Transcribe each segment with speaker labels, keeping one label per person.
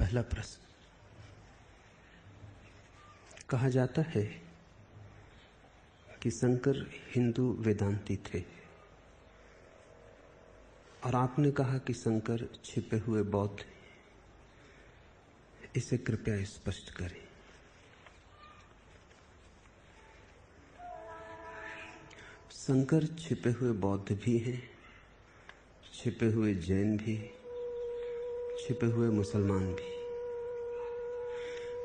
Speaker 1: पहला प्रश्न। कहा जाता है कि शंकर हिंदू वेदांती थे और आपने कहा कि शंकर छिपे हुए बौद्ध। इसे कृपया स्पष्ट करें। शंकर छिपे हुए बौद्ध भी हैं, छिपे हुए जैन भी, छिपे हुए मुसलमान भी।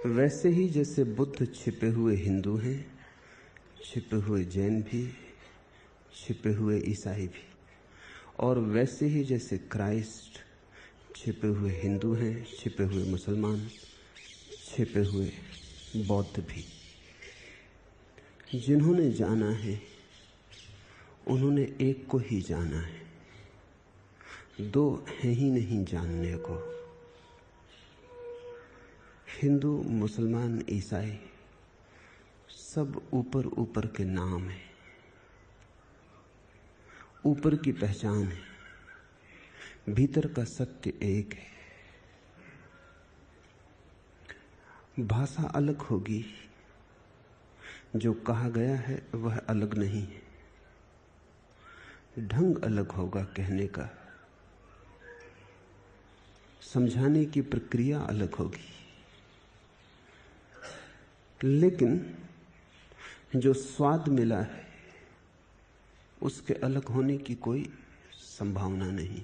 Speaker 1: वैसे ही जैसे बुद्ध छिपे हुए हिंदू हैं, छिपे हुए जैन भी, छिपे हुए ईसाई भी, और वैसे ही जैसे क्राइस्ट छिपे हुए हिंदू हैं, छिपे हुए मुसलमान, छिपे हुए बौद्ध भी। जिन्होंने जाना है उन्होंने एक को ही जाना है, दो हैं ही नहीं जानने को। हिंदू, मुसलमान, ईसाई सब ऊपर ऊपर के नाम हैं, ऊपर की पहचान है, भीतर का सत्य एक है। भाषा अलग होगी, जो कहा गया है वह अलग नहीं है। ढंग अलग होगा कहने का, समझाने की प्रक्रिया अलग होगी, लेकिन जो स्वाद मिला है उसके अलग होने की कोई संभावना नहीं।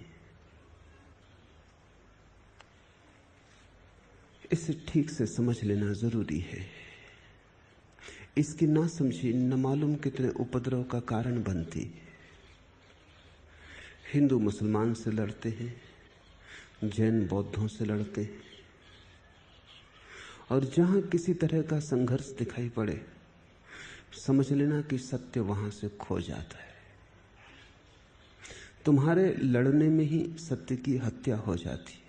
Speaker 1: इसे ठीक से समझ लेना जरूरी है। इसकी ना समझी न मालूम कितने उपद्रव का कारण बनती। हिंदू मुसलमान से लड़ते हैं, जैन बौद्धों से लड़ते हैं, और जहां किसी तरह का संघर्ष दिखाई पड़े समझ लेना कि सत्य वहां से खो जाता है। तुम्हारे लड़ने में ही सत्य की हत्या हो जाती है,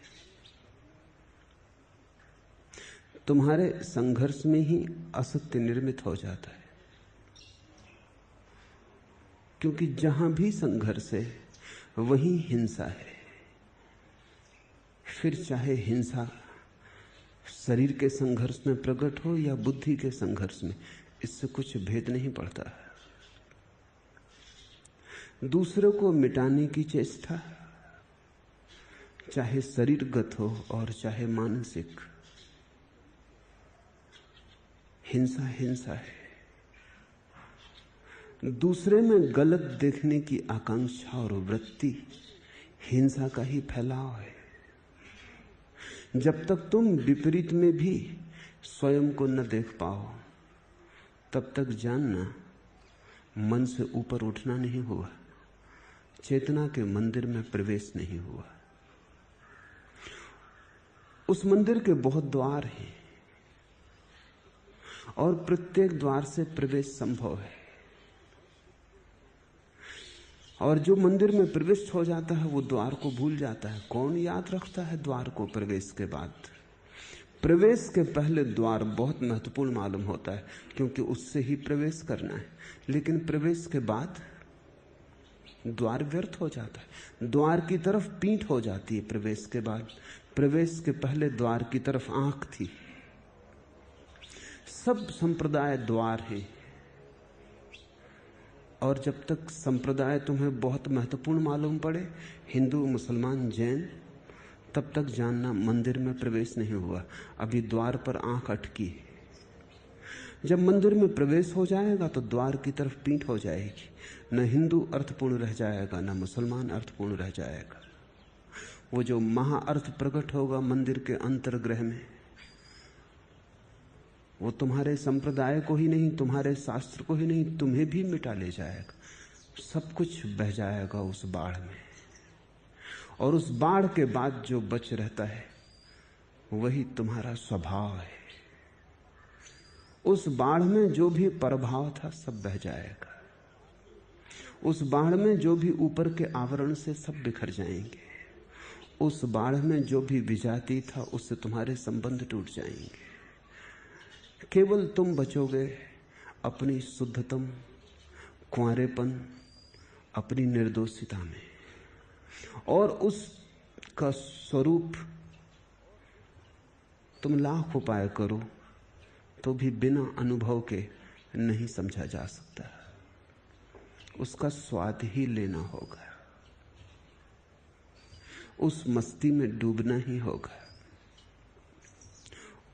Speaker 1: तुम्हारे संघर्ष में ही असत्य निर्मित हो जाता है। क्योंकि जहां भी संघर्ष है वहीं हिंसा है। फिर चाहे हिंसा शरीर के संघर्ष में प्रकट हो या बुद्धि के संघर्ष में, इससे कुछ भेद नहीं पड़ता। दूसरे को मिटाने की चेष्टा चाहे शरीरगत हो और चाहे मानसिक, हिंसा हिंसा है। दूसरे में गलत देखने की आकांक्षा और वृत्ति हिंसा का ही फैलाव है। जब तक तुम विपरीत में भी स्वयं को न देख पाओ तब तक जानना मन से ऊपर उठना नहीं हुआ, चेतना के मंदिर में प्रवेश नहीं हुआ। उस मंदिर के बहुत द्वार हैं और प्रत्येक द्वार से प्रवेश संभव है। और जो मंदिर में प्रविष्ट हो जाता है वो द्वार को भूल जाता है। कौन याद रखता है द्वार को प्रवेश के बाद? प्रवेश के पहले द्वार बहुत महत्वपूर्ण मालूम होता है, क्योंकि उससे ही प्रवेश करना है। लेकिन प्रवेश के बाद द्वार व्यर्थ हो जाता है, द्वार की तरफ पीठ हो जाती है। प्रवेश के बाद, प्रवेश के पहले द्वार की तरफ आंख थी। सब संप्रदाय द्वार है, और जब तक संप्रदाय तुम्हें बहुत महत्वपूर्ण मालूम पड़े, हिंदू, मुसलमान, जैन, तब तक जानना मंदिर में प्रवेश नहीं हुआ, अभी द्वार पर आंख अटकी है। जब मंदिर में प्रवेश हो जाएगा तो द्वार की तरफ पीठ हो जाएगी। न हिंदू अर्थपूर्ण रह जाएगा, न मुसलमान अर्थपूर्ण रह जाएगा। वो जो महाअर्थ प्रकट होगा मंदिर के अंतर्गृह में, वो तुम्हारे संप्रदाय को ही नहीं, तुम्हारे शास्त्र को ही नहीं, तुम्हें भी मिटा ले जाएगा। सब कुछ बह जाएगा उस बाढ़ में, और उस बाढ़ के बाद जो बच रहता है वही तुम्हारा स्वभाव है। उस बाढ़ में जो भी प्रभाव था सब बह जाएगा। उस बाढ़ में जो भी ऊपर के आवरण से सब बिखर जाएंगे। उस बाढ़ में जो भी विजाती था उससे तुम्हारे संबंध टूट जाएंगे। केवल तुम बचोगे अपनी शुद्धतम, कुंवारेपन, अपनी निर्दोषिता में, और उसका स्वरूप तुम लाख उपाय करो तो भी बिना अनुभव के नहीं समझा जा सकता। उसका स्वाद ही लेना होगा, उस मस्ती में डूबना ही होगा,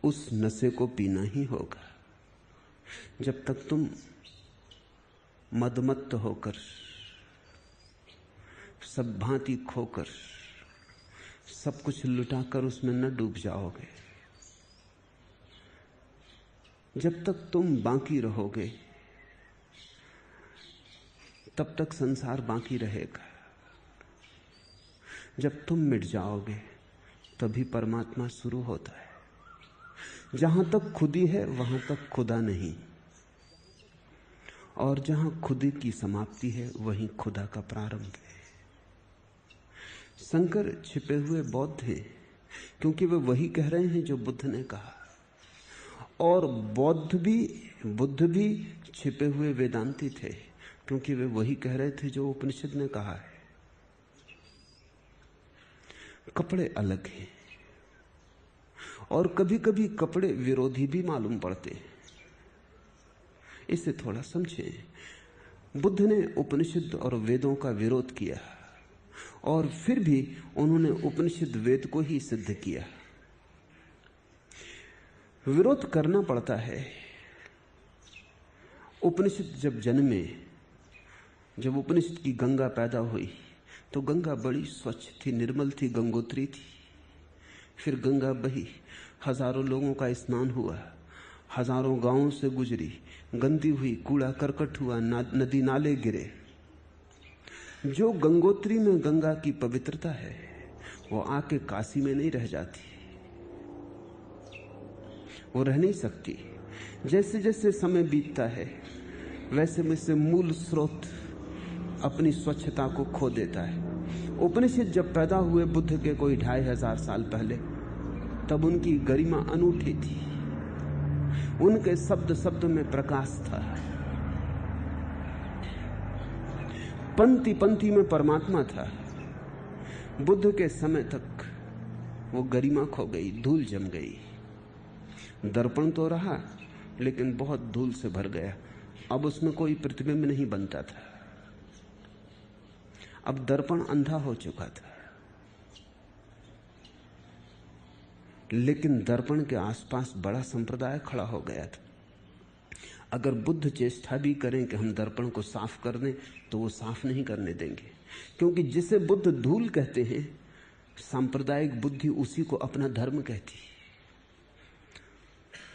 Speaker 1: उस नशे को पीना ही होगा। जब तक तुम मदमत्त होकर, सब भांति खोकर, सब कुछ लुटाकर उसमें न डूब जाओगे, जब तक तुम बाकी रहोगे तब तक संसार बाकी रहेगा। जब तुम मिट जाओगे तभी परमात्मा शुरू होता है। जहां तक खुदी है वहां तक खुदा नहीं, और जहां खुदी की समाप्ति है वहीं खुदा का प्रारंभ है। शंकर छिपे हुए बौद्ध हैं क्योंकि वे वही कह रहे हैं जो बुद्ध ने कहा, और बुद्ध भी छिपे हुए वेदांती थे क्योंकि वे वही कह रहे थे जो उपनिषद ने कहा है। कपड़े अलग हैं और कभी कभी कपड़े विरोधी भी मालूम पड़ते हैं। इसे थोड़ा समझें। बुद्ध ने उपनिषद और वेदों का विरोध किया और फिर भी उन्होंने उपनिषद वेद को ही सिद्ध किया। विरोध करना पड़ता है। उपनिषद जब जन्मे, जब उपनिषद की गंगा पैदा हुई तो गंगा बड़ी स्वच्छ थी, निर्मल थी, गंगोत्री थी। फिर गंगा बही, हजारों लोगों का स्नान हुआ, हजारों गांवों से गुजरी, गंदी हुई, कूड़ा करकट हुआ, नदी नाले गिरे। जो गंगोत्री में गंगा की पवित्रता है वो आके काशी में नहीं रह जाती, वो रह नहीं सकती। जैसे जैसे समय बीतता है वैसे वैसे मूल स्रोत अपनी स्वच्छता को खो देता है। उपनिषद जब पैदा हुए बुद्ध के कोई 2500 साल पहले, तब उनकी गरिमा अनूठी थी। उनके शब्द शब्द में प्रकाश था, पंक्ति पंक्ति में परमात्मा था। बुद्ध के समय तक वो गरिमा खो गई, धूल जम गई। दर्पण तो रहा लेकिन बहुत धूल से भर गया। अब उसमें कोई प्रतिबिंब नहीं बनता था। अब दर्पण अंधा हो चुका था, लेकिन दर्पण के आसपास बड़ा संप्रदाय खड़ा हो गया था। अगर बुद्ध चेष्टा भी करें कि हम दर्पण को साफ कर दें तो वो साफ नहीं करने देंगे, क्योंकि जिसे बुद्ध धूल कहते हैं सांप्रदायिक बुद्धि उसी को अपना धर्म कहती है।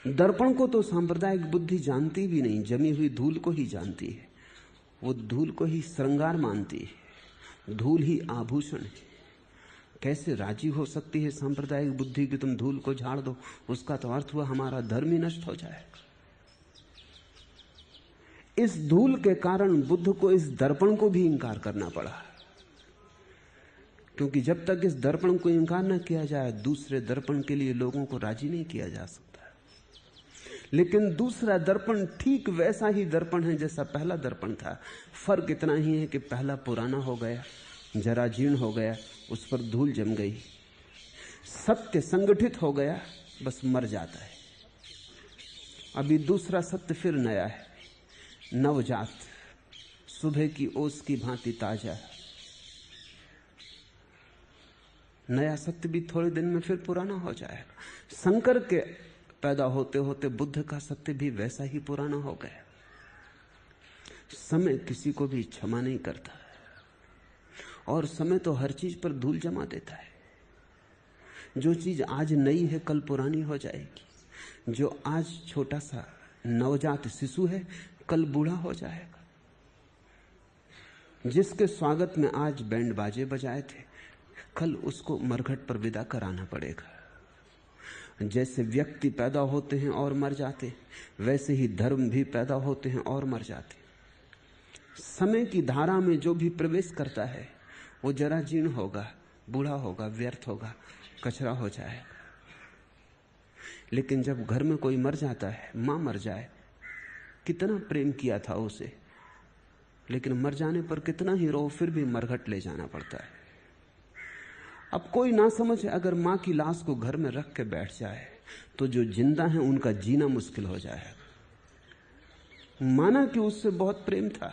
Speaker 1: दर्पण को तो सांप्रदायिक बुद्धि जानती भी नहीं, जमी हुई धूल को ही जानती है। वो धूल को ही श्रृंगार मानती है, धूल ही आभूषण है। कैसे राजी हो सकती है सांप्रदायिक बुद्धि कि तुम धूल को झाड़ दो? उसका तो अर्थ हुआ हमारा धर्म ही नष्ट हो जाएगा। इस धूल के कारण बुद्ध को इस दर्पण को भी इंकार करना पड़ा, क्योंकि जब तक इस दर्पण को इंकार न किया जाए दूसरे दर्पण के लिए लोगों को राजी नहीं किया जा सकता। लेकिन दूसरा दर्पण ठीक वैसा ही दर्पण है जैसा पहला दर्पण था। फर्क इतना ही है कि पहला पुराना हो गया, जरा जीर्ण हो गया, उस पर धूल जम गई। सत्य संगठित हो गया, बस मर जाता है। अभी दूसरा सत्य फिर नया है, नवजात, सुबह की ओस की भांति ताजा। नया सत्य भी थोड़े दिन में फिर पुराना हो जाएगा। शंकर के पैदा होते होते बुद्ध का सत्य भी वैसा ही पुराना हो गया। समय किसी को भी क्षमा नहीं करता, और समय तो हर चीज पर धूल जमा देता है। जो चीज आज नई है कल पुरानी हो जाएगी। जो आज छोटा सा नवजात शिशु है कल बूढ़ा हो जाएगा। जिसके स्वागत में आज बैंड बाजे बजाए थे कल उसको मरघट पर विदा कराना पड़ेगा। जैसे व्यक्ति पैदा होते हैं और मर जाते, वैसे ही धर्म भी पैदा होते हैं और मर जाते। समय की धारा में जो भी प्रवेश करता है वो जरा जीर्ण होगा, बूढ़ा होगा, व्यर्थ होगा, कचरा हो जाएगा। लेकिन जब घर में कोई मर जाता है, मां मर जाए, कितना प्रेम किया था उसे, लेकिन मर जाने पर कितना ही रो, फिर भी मरघट ले जाना पड़ता है। अब कोई ना समझ अगर मां की लाश को घर में रख के बैठ जाए तो जो जिंदा हैं उनका जीना मुश्किल हो जाएगा। माना कि उससे बहुत प्रेम था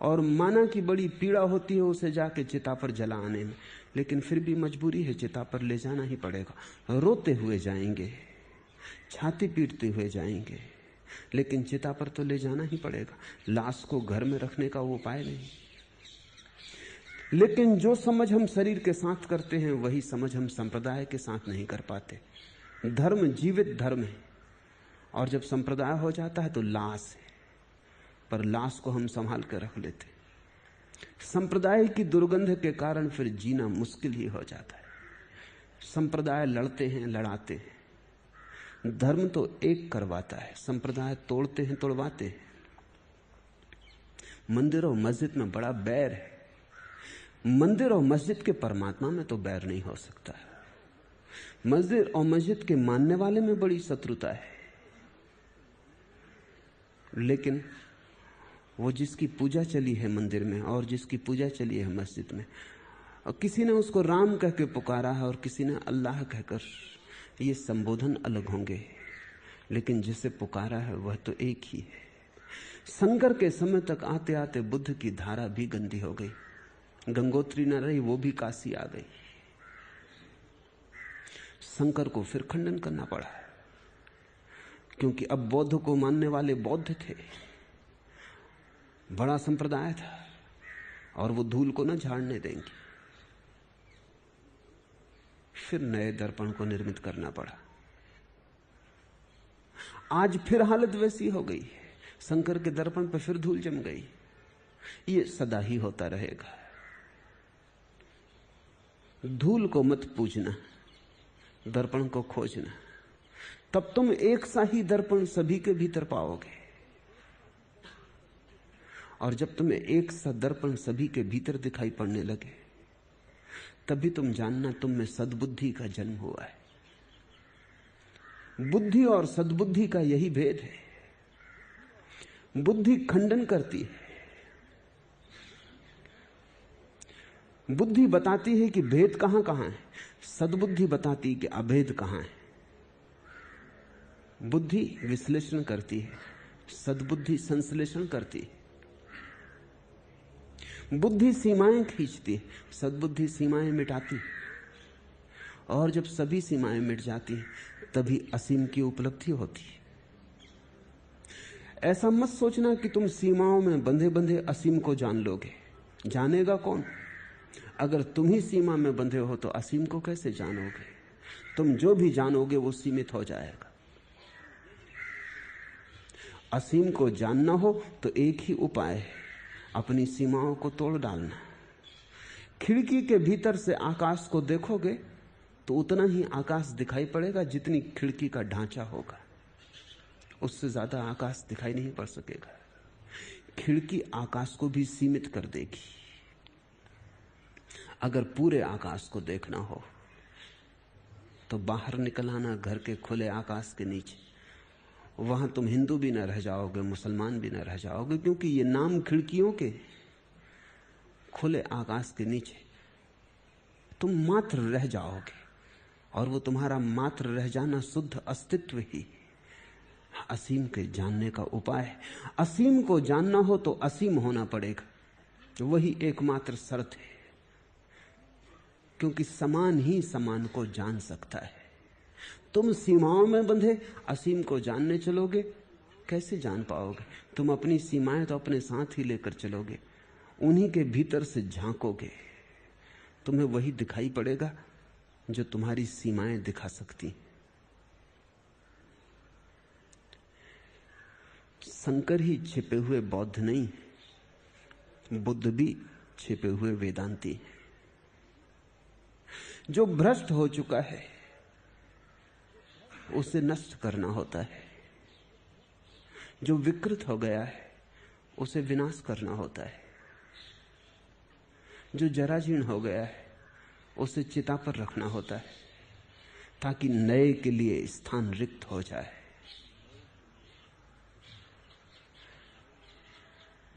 Speaker 1: और माना कि बड़ी पीड़ा होती है उसे जाके चिता पर जला आने में, लेकिन फिर भी मजबूरी है, चिता पर ले जाना ही पड़ेगा। रोते हुए जाएंगे, छाती पीटते हुए जाएंगे, लेकिन चिता पर तो ले जाना ही पड़ेगा। लाश को घर में रखने का उपाय नहीं। लेकिन जो समझ हम शरीर के साथ करते हैं वही समझ हम संप्रदाय के साथ नहीं कर पाते। धर्म जीवित धर्म है, और जब संप्रदाय हो जाता है तो लाश है, पर लाश को हम संभाल कर रख लेते। संप्रदाय की दुर्गंध के कारण फिर जीना मुश्किल ही हो जाता है। संप्रदाय लड़ते हैं, लड़ाते हैं, धर्म तो एक करवाता है, संप्रदाय तोड़ते हैं, तोड़वाते हैं। मंदिर और मस्जिद में बड़ा बैर है। मंदिर और मस्जिद के परमात्मा में तो बैर नहीं हो सकता। मस्जिद और मस्जिद के मानने वाले में बड़ी शत्रुता है। लेकिन वो जिसकी पूजा चली है मंदिर में और जिसकी पूजा चली है मस्जिद में, और किसी ने उसको राम कह के पुकारा है और किसी ने अल्लाह कहकर, ये संबोधन अलग होंगे, लेकिन जिसे पुकारा है वह तो एक ही है। शंकर के समय तक आते आते बुद्ध की धारा भी गंदी हो गई। गंगोत्री न रही, वो भी काशी आ गई। शंकर को फिर खंडन करना पड़ा, क्योंकि अब बौद्ध को मानने वाले बौद्ध थे, बड़ा संप्रदाय था, और वो धूल को न झाड़ने देंगे। फिर नए दर्पण को निर्मित करना पड़ा। आज फिर हालत वैसी हो गई, शंकर के दर्पण पर फिर धूल जम गई। ये सदा ही होता रहेगा। धूल को मत पूजना, दर्पण को खोजना, तब तुम एक सा ही दर्पण सभी के भीतर पाओगे। और जब तुम्हें एक सा दर्पण सभी के भीतर दिखाई पड़ने लगे, तभी तुम जानना तुम में सद्बुद्धि का जन्म हुआ है। बुद्धि और सद्बुद्धि का यही भेद है। बुद्धि खंडन करती है, बुद्धि बताती है कि भेद कहां कहां है, सद्बुद्धि बताती है कि अभेद कहां है। बुद्धि विश्लेषण करती है, सद्बुद्धि संश्लेषण करती है। बुद्धि सीमाएं खींचती है, सद्बुद्धि सीमाएं मिटाती है। और जब सभी सीमाएं मिट जाती हैं, तभी असीम की उपलब्धि होती है। ऐसा मत सोचना कि तुम सीमाओं में बंधे बंधे असीम को जान लोगे। जानेगा कौन? अगर तुम ही सीमा में बंधे हो तो असीम को कैसे जानोगे? तुम जो भी जानोगे वो सीमित हो जाएगा। असीम को जानना हो तो एक ही उपाय है, अपनी सीमाओं को तोड़ डालना। खिड़की के भीतर से आकाश को देखोगे तो उतना ही आकाश दिखाई पड़ेगा जितनी खिड़की का ढांचा होगा। उससे ज्यादा आकाश दिखाई नहीं पड़ सकेगा। खिड़की आकाश को भी सीमित कर देगी। अगर पूरे आकाश को देखना हो तो बाहर निकल आना घर के खुले आकाश के नीचे। वहां तुम हिंदू भी न रह जाओगे, मुसलमान भी न रह जाओगे, क्योंकि ये नाम खिड़कियों के। खुले आकाश के नीचे तुम मात्र रह जाओगे, और वो तुम्हारा मात्र रह जाना शुद्ध अस्तित्व ही असीम के जानने का उपाय है। असीम को जानना हो तो असीम होना पड़ेगा, वही एकमात्र शर्त है, क्योंकि समान ही समान को जान सकता है। तुम सीमाओं में बंधे असीम को जानने चलोगे, कैसे जान पाओगे? तुम अपनी सीमाएं तो अपने साथ ही लेकर चलोगे, उन्हीं के भीतर से झांकोगे, तुम्हें वही दिखाई पड़ेगा जो तुम्हारी सीमाएं दिखा सकती। शंकर ही छिपे हुए बौद्ध नहीं, बुद्ध भी छिपे हुए वेदांती हैं। जो भ्रष्ट हो चुका है उसे नष्ट करना होता है, जो विकृत हो गया है उसे विनाश करना होता है, जो जराजीर्ण हो गया है उसे चिता पर रखना होता है, ताकि नए के लिए स्थान रिक्त हो जाए।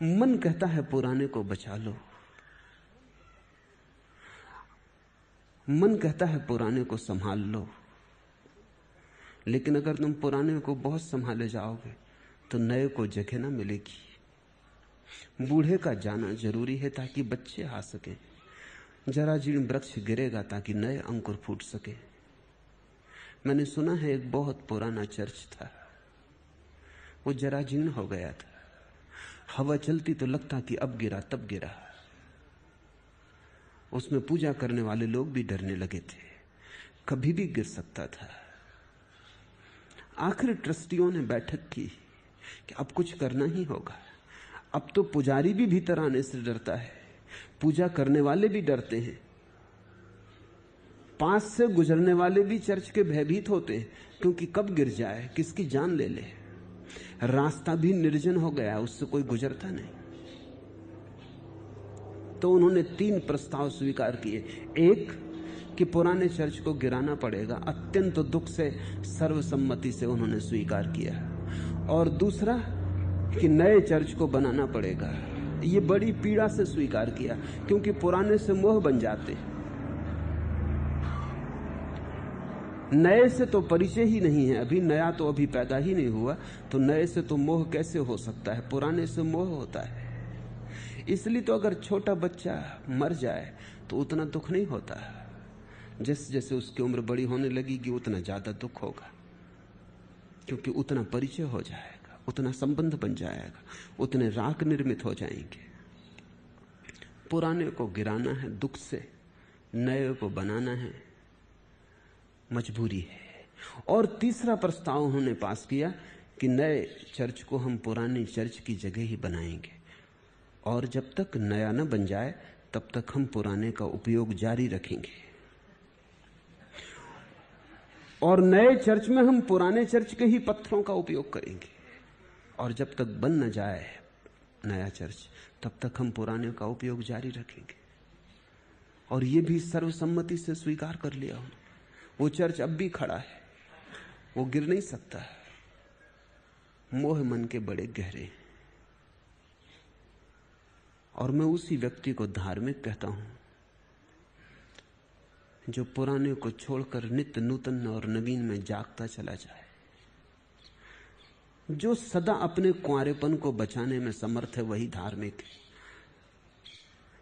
Speaker 1: मन कहता है पुराने को बचा लो, मन कहता है पुराने को संभाल लो, लेकिन अगर तुम पुराने को बहुत संभाले जाओगे तो नए को जगह ना मिलेगी। बूढ़े का जाना जरूरी है ताकि बच्चे आ सके। जरा जीर्ण वृक्ष गिरेगा ताकि नए अंकुर फूट सके। मैंने सुना है एक बहुत पुराना चर्च था, वो जरा जीर्ण हो गया था। हवा चलती तो लगता कि अब गिरा तब गिरा। उसमें पूजा करने वाले लोग भी डरने लगे थे, कभी भी गिर सकता था। आखिर ट्रस्टियों ने बैठक की कि अब कुछ करना ही होगा। अब तो पुजारी भी भीतर आने से डरता है, पूजा करने वाले भी डरते हैं, पास से गुजरने वाले भी चर्च के भयभीत होते हैं, क्योंकि कब गिर जाए, किसकी जान ले ले। रास्ता भी निर्जन हो गया, उससे कोई गुजरता नहीं। तो उन्होंने 3 प्रस्ताव स्वीकार किए। एक कि पुराने चर्च को गिराना पड़ेगा, अत्यंत दुख से सर्वसम्मति से उन्होंने स्वीकार किया। और दूसरा कि नए चर्च को बनाना पड़ेगा। ये बड़ी पीड़ा से स्वीकार किया, क्योंकि पुराने से मोह बन जाते। नए से तो परिचय ही नहीं है, अभी नया तो अभी पैदा ही नहीं हुआ, तो नए से तो मोह कैसे हो सकता है? पुराने से मोह होता है। इसलिए तो अगर छोटा बच्चा मर जाए तो उतना दुख नहीं होता। जैसे जैसे उसकी उम्र बड़ी होने लगेगी उतना ज्यादा दुख होगा, क्योंकि उतना परिचय हो जाएगा, उतना संबंध बन जाएगा, उतने राग निर्मित हो जाएंगे। पुराने को गिराना है दुख से, नए को बनाना है मजबूरी है। और तीसरा प्रस्ताव उन्होंने पास किया कि नए चर्च को हम पुराने चर्च की जगह ही बनाएंगे, और जब तक नया न बन जाए तब तक हम पुराने का उपयोग जारी रखेंगे। और नए चर्च में हम पुराने चर्च के ही पत्थरों का उपयोग करेंगे, और जब तक बन न जाए नया चर्च तब तक हम पुराने का उपयोग जारी रखेंगे। और ये भी सर्वसम्मति से स्वीकार कर लिया उन्होंने। वो चर्च अब भी खड़ा है, वो गिर नहीं सकता। मोह मन के बड़े गहरे हैं। और मैं उसी व्यक्ति को धार्मिक कहता हूं जो पुराने को छोड़कर नित्य नूतन और नवीन में जागता चला जाए, जो सदा अपने कुंवारेपन को बचाने में समर्थ है, वही धार्मिक है।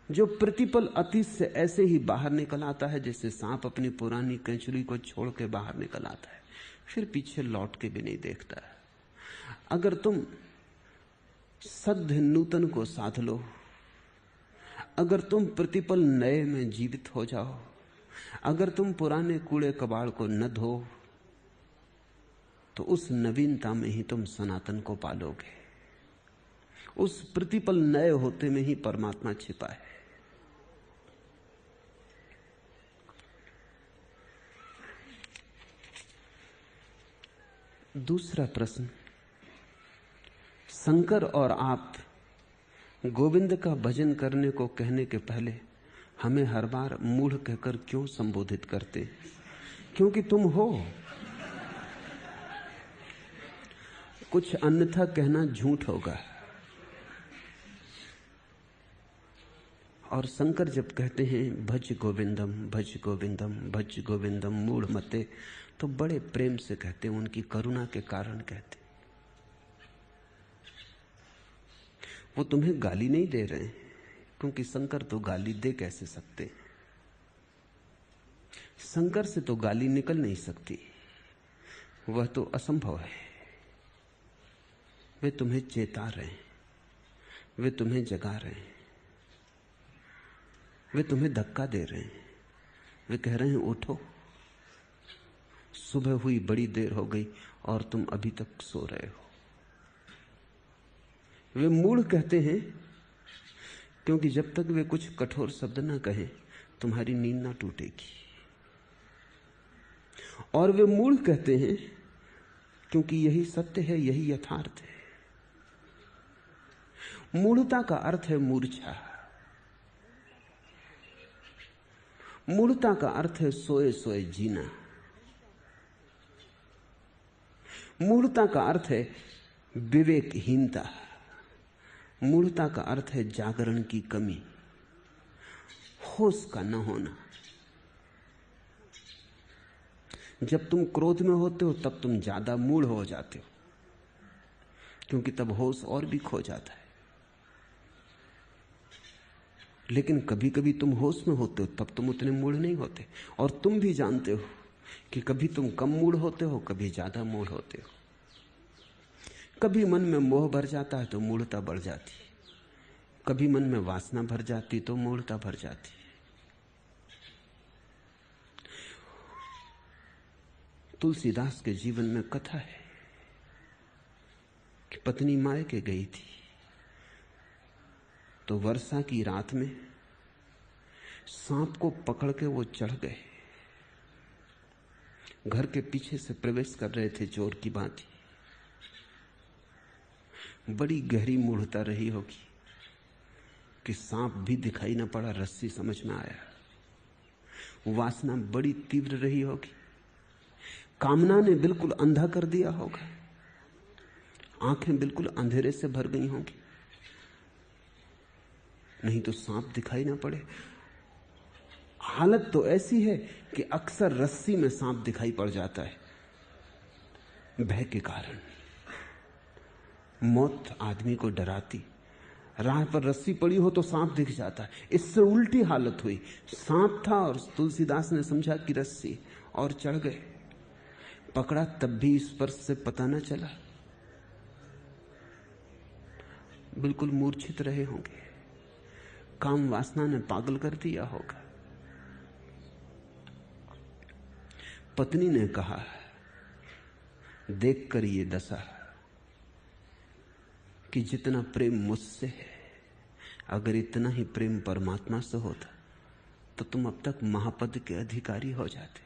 Speaker 1: जो प्रतिपल अतीत से ऐसे ही बाहर निकल आता है जैसे सांप अपनी पुरानी कैंचुली को छोड़ के बाहर निकल आता है, फिर पीछे लौट के भी नहीं देखता। अगर तुम सद्य नूतन को साध लो, अगर तुम प्रतिपल नए में जीवित हो जाओ, अगर तुम पुराने कूड़े कबाड़ को न धो, तो उस नवीनता में ही तुम सनातन को पालोगे। उस प्रतिपल नए होते में ही परमात्मा छिपा है। दूसरा प्रश्न, शंकर और आप गोविंद का भजन करने को कहने के पहले हमें हर बार मूढ़ कहकर क्यों संबोधित करते? क्योंकि तुम हो। कुछ अन्यथा कहना झूठ होगा। और शंकर जब कहते हैं भज गोविंदम भज गोविंदम भज गोविंदम मूढ़ मते, तो बड़े प्रेम से कहते हैं, उनकी करुणा के कारण कहते हैं। वो तुम्हें गाली नहीं दे रहे हैं, क्योंकि शंकर तो गाली दे कैसे सकते? शंकर से तो गाली निकल नहीं सकती, वह तो असंभव है। वे तुम्हें चेता रहे हैं, वे तुम्हें जगा रहे हैं, वे तुम्हें धक्का दे रहे हैं। वे कह रहे हैं उठो, सुबह हुई, बड़ी देर हो गई और तुम अभी तक सो रहे हो। वे मूढ़ कहते हैं क्योंकि जब तक वे कुछ कठोर शब्द ना कहें तुम्हारी नींद ना टूटेगी। और वे मूढ़ कहते हैं क्योंकि यही सत्य है, यही यथार्थ है। मूढ़ता का अर्थ है मूर्छा। मूढ़ता का अर्थ है सोए सोए जीना। मूढ़ता का अर्थ है विवेकहीनता। मूढ़ता का अर्थ है जागरण की कमी, होश का न होना। जब तुम क्रोध में होते हो तब तुम ज्यादा मूढ़ हो जाते हो, क्योंकि तब होश और भी खो जाता है। लेकिन कभी कभी तुम होश में होते हो तब तुम उतने मूढ़ नहीं होते। और तुम भी जानते हो कि कभी तुम कम मूढ़ होते हो, कभी ज्यादा मूढ़ होते हो। कभी मन में मोह भर जाता है तो मूढ़ता बढ़ जाती, कभी मन में वासना भर जाती तो मूढ़ता भर जाती। तुलसीदास के जीवन में कथा है कि पत्नी मायके गई थी तो वर्षा की रात में सांप को पकड़ के वो चढ़ गए। घर के पीछे से प्रवेश कर रहे थे चोर की भांति। बड़ी गहरी मूढ़ता रही होगी कि सांप भी दिखाई न पड़ा, रस्सी समझ में आया। वासना बड़ी तीव्र रही होगी, कामना ने बिल्कुल अंधा कर दिया होगा, आंखें बिल्कुल अंधेरे से भर गई होंगी, नहीं तो सांप दिखाई ना पड़े। हालत तो ऐसी है कि अक्सर रस्सी में सांप दिखाई पड़ जाता है, भय के कारण। मौत आदमी को डराती, राह पर रस्सी पड़ी हो तो सांप दिख जाता है। इससे उल्टी हालत हुई, सांप था और तुलसीदास ने समझा कि रस्सी, और चढ़ गए। पकड़ा तब भी स्पर्श से पता न चला, बिल्कुल मूर्छित रहे होंगे, काम वासना ने पागल कर दिया होगा। पत्नी ने कहा, देख कर ये दशा कि जितना प्रेम मुझसे है, अगर इतना ही प्रेम परमात्मा से होता तो तुम अब तक महापद के अधिकारी हो जाते।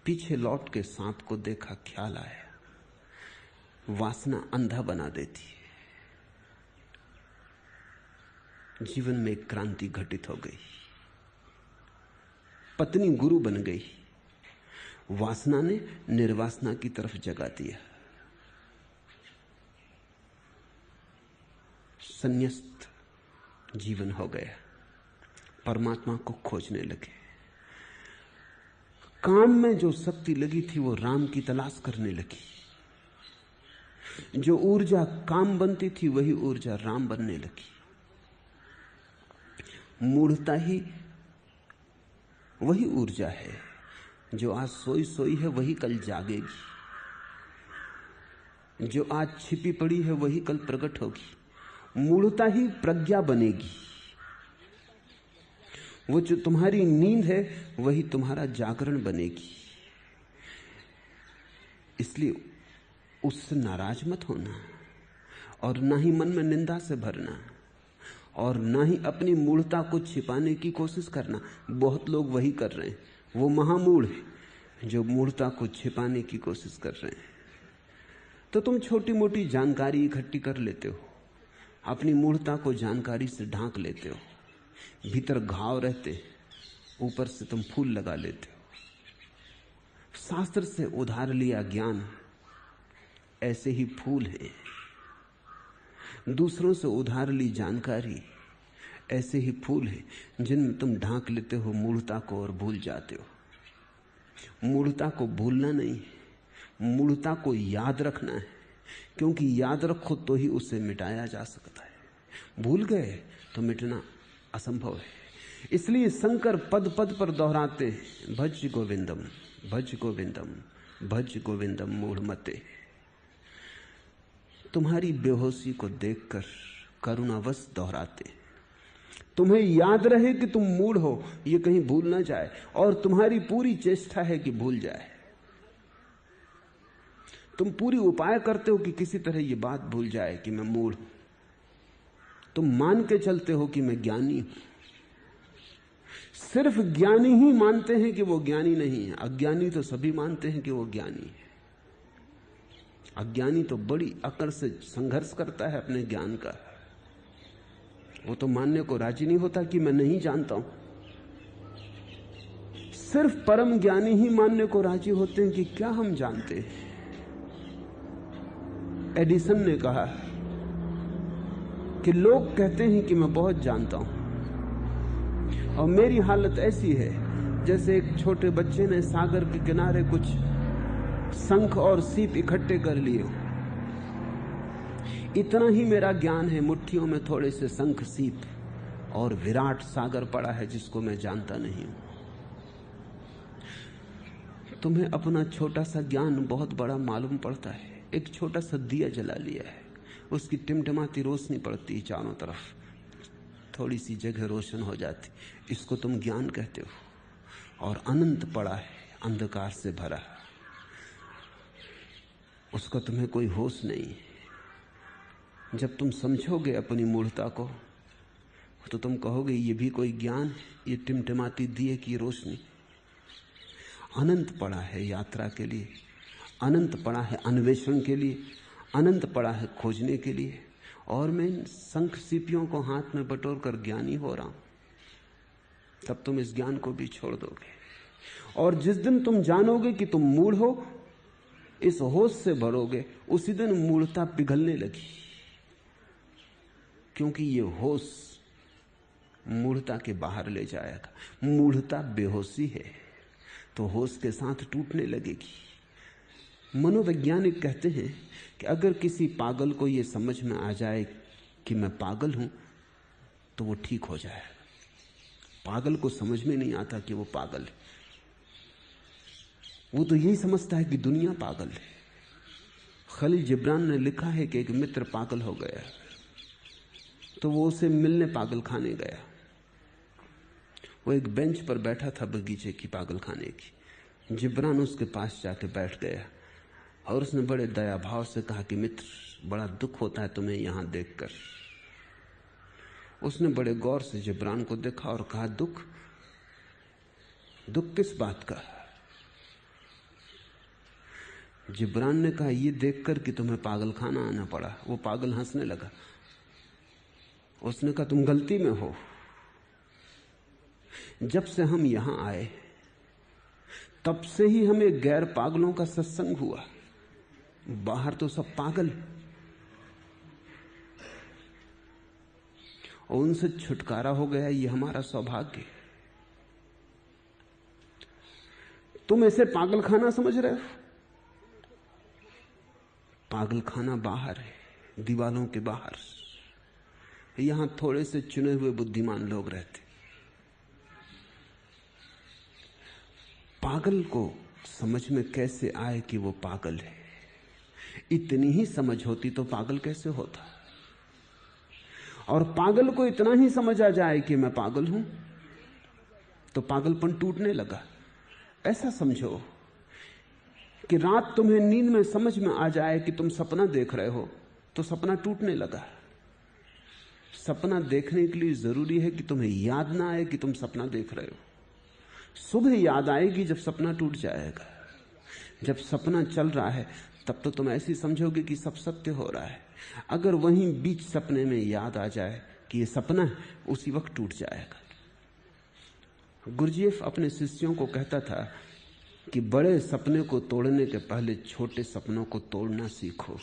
Speaker 1: पीछे लौट के सांप को देखा, ख्याल आया, वासना अंधा बना देती है। जीवन में एक क्रांति घटित हो गई, पत्नी गुरु बन गई, वासना ने निर्वासना की तरफ जगा दिया। संन्यास्त जीवन हो गया, परमात्मा को खोजने लगे। काम में जो शक्ति लगी थी वो राम की तलाश करने लगी। जो ऊर्जा काम बनती थी वही ऊर्जा राम बनने लगी। मूढ़ता ही वही ऊर्जा है जो आज सोई सोई है, वही कल जागेगी। जो आज छिपी पड़ी है वही कल प्रकट होगी। मूढ़ता ही प्रज्ञा बनेगी। वो जो तुम्हारी नींद है वही तुम्हारा जागरण बनेगी। इसलिए उससे नाराज मत होना, और ना ही मन में निंदा से भरना, और ना ही अपनी मूढ़ता को छिपाने की कोशिश करना। बहुत लोग वही कर रहे हैं। वो महामूढ़ है जो मूढ़ता को छिपाने की कोशिश कर रहे हैं। तो तुम छोटी मोटी जानकारी इकट्ठी कर लेते हो, अपनी मूढ़ता को जानकारी से ढांक लेते हो। भीतर घाव रहते, ऊपर से तुम फूल लगा लेते हो। शास्त्र से उधार लिया ज्ञान ऐसे ही फूल है, दूसरों से उधार ली जानकारी ऐसे ही फूल है, जिनमें तुम ढांक लेते हो मूढ़ता को और भूल जाते हो। मूढ़ता को भूलना नहीं है, मूढ़ता को याद रखना है, क्योंकि याद रखो तो ही उसे मिटाया जा सकता है। भूल गए तो मिटना असंभव है। इसलिए शंकर पद पद पर दोहराते हैं, भज गोविंदम भज गोविंदम भज गोविंदम मूढ़मते। तुम्हारी बेहोशी को देखकर करुणावश दोहराते, तुम्हें याद रहे कि तुम मूढ़ हो, ये कहीं भूल ना जाए, और तुम्हारी पूरी चेष्टा है कि भूल जाए। तुम पूरी उपाय करते हो कि किसी तरह ये बात भूल जाए कि मैं मूढ़ हूं। तुम मान के चलते हो कि मैं ज्ञानी हूं। सिर्फ ज्ञानी ही मानते हैं कि वो ज्ञानी नहीं है, अज्ञानी तो सभी मानते हैं कि वो ज्ञानी है। अज्ञानी तो बड़ी अकड़ से संघर्ष करता है अपने ज्ञान का। वो तो मानने को राजी नहीं होता कि मैं नहीं जानता हूं। सिर्फ परम ज्ञानी ही मानने को राजी होते हैं कि क्या हम जानते हैं। एडिसन ने कहा कि लोग कहते हैं कि मैं बहुत जानता हूं, और मेरी हालत ऐसी है जैसे एक छोटे बच्चे ने सागर के किनारे कुछ शंख और सीप इकट्ठे कर लिए। इतना ही मेरा ज्ञान है, मुट्ठियों में थोड़े से शंख सीप और विराट सागर पड़ा है जिसको मैं जानता नहीं हूं। तुम्हें अपना छोटा सा ज्ञान बहुत बड़ा मालूम पड़ता है। एक छोटा सा दिया जला लिया है, उसकी टिमटिमाती रोशनी पड़ती है चारों तरफ, थोड़ी सी जगह रोशन हो जाती, इसको तुम ज्ञान कहते हो। और अनंत पड़ा है, अंधकार से भरा, उसका तुम्हें कोई होश नहीं है। जब तुम समझोगे अपनी मूढ़ता को तो तुम कहोगे ये भी कोई ज्ञान है, ये टिमटिमाती दिए की रोशनी। अनंत पड़ा है यात्रा के लिए, अनंत पड़ा है अन्वेषण के लिए, अनंत पड़ा है खोजने के लिए। और मैं इन शंख सीपियों को हाथ में बटोर कर ज्ञानी हो रहा हूं, तब तुम इस ज्ञान को भी छोड़ दोगे। और जिस दिन तुम जानोगे कि तुम मूढ़ हो, इस होश से भरोगे, उसी दिन मूढ़ता पिघलने लगी। क्योंकि ये होश मूढ़ता के बाहर ले जाएगा। मूढ़ता बेहोशी है तो होश के साथ टूटने लगेगी। मनोवैज्ञानिक कहते हैं कि अगर किसी पागल को यह समझ में आ जाए कि मैं पागल हूं तो वो ठीक हो जाएगा। पागल को समझ में नहीं आता कि वो पागल है, वो तो यही समझता है कि दुनिया पागल है। खलील जिब्रान ने लिखा है कि एक मित्र पागल हो गया तो वो उसे मिलने पागल खाने गया। वो एक बेंच पर बैठा था बगीचे की पागल खाने की। जिब्रान उसके पास जाके बैठ गया और उसने बड़े दया भाव से कहा कि मित्र, बड़ा दुख होता है तुम्हें यहां देखकर। उसने बड़े गौर से जिब्रान को देखा और कहा, दुख? दुख किस बात का? जिब्रान ने कहा, यह देखकर कि तुम्हें पागल खाना आना पड़ा। वो पागल हंसने लगा। उसने कहा, तुम गलती में हो। जब से हम यहां आए तब से ही हमें गैर पागलों का सत्संग हुआ। बाहर तो सब पागल, और उनसे छुटकारा हो गया, ये हमारा सौभाग्य। तुम इसे पागल खाना समझ रहे हो? पागल खाना बाहर है, दीवालों के बाहर। यहां थोड़े से चुने हुए बुद्धिमान लोग रहते। पागल को समझ में कैसे आए कि वो पागल है? इतनी ही समझ होती तो पागल कैसे होता? और पागल को इतना ही समझ आ जाए कि मैं पागल हूं तो पागलपन टूटने लगा। ऐसा समझो कि रात तुम्हें नींद में समझ में आ जाए कि तुम सपना देख रहे हो तो सपना टूटने लगा। सपना देखने के लिए जरूरी है कि तुम्हें याद ना आए कि तुम सपना देख रहे हो। सुबह याद आएगी जब सपना टूट जाएगा। जब सपना चल रहा है तब तो तुम ऐसी समझोगे कि सब सत्य हो रहा है। अगर वहीं बीच सपने में याद आ जाए कि ये सपना है, उसी वक्त टूट जाएगा। गुरजीएफ अपने शिष्यों को कहता था कि बड़े सपने को तोड़ने के पहले छोटे सपनों को तोड़ना सीखो।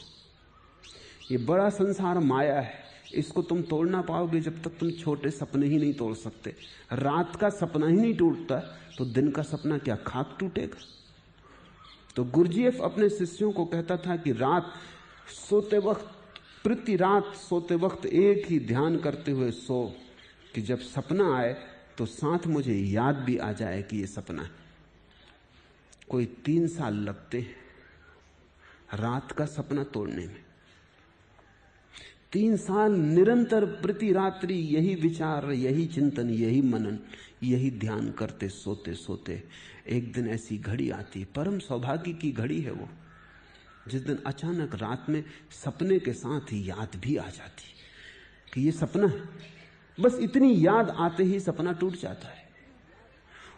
Speaker 1: ये बड़ा संसार माया है, इसको तुम तोड़ ना पाओगे जब तक तुम छोटे सपने ही नहीं तोड़ सकते। रात का सपना ही नहीं टूटता तो दिन का सपना क्या खाक टूटेगा? तो गुरजीएफ अपने शिष्यों को कहता था कि रात सोते वक्त, प्रति रात सोते वक्त एक ही ध्यान करते हुए सो कि जब सपना आए तो साथ मुझे याद भी आ जाए कि ये सपना है। कोई 3 साल लगते हैं रात का सपना तोड़ने में। 3 साल निरंतर प्रति रात्रि यही विचार, यही चिंतन, यही मनन, यही ध्यान करते सोते सोते एक दिन ऐसी घड़ी आती, परम सौभाग्य की घड़ी है वो, जिस दिन अचानक रात में सपने के साथ ही याद भी आ जाती कि ये सपना है। बस इतनी याद आते ही सपना टूट जाता है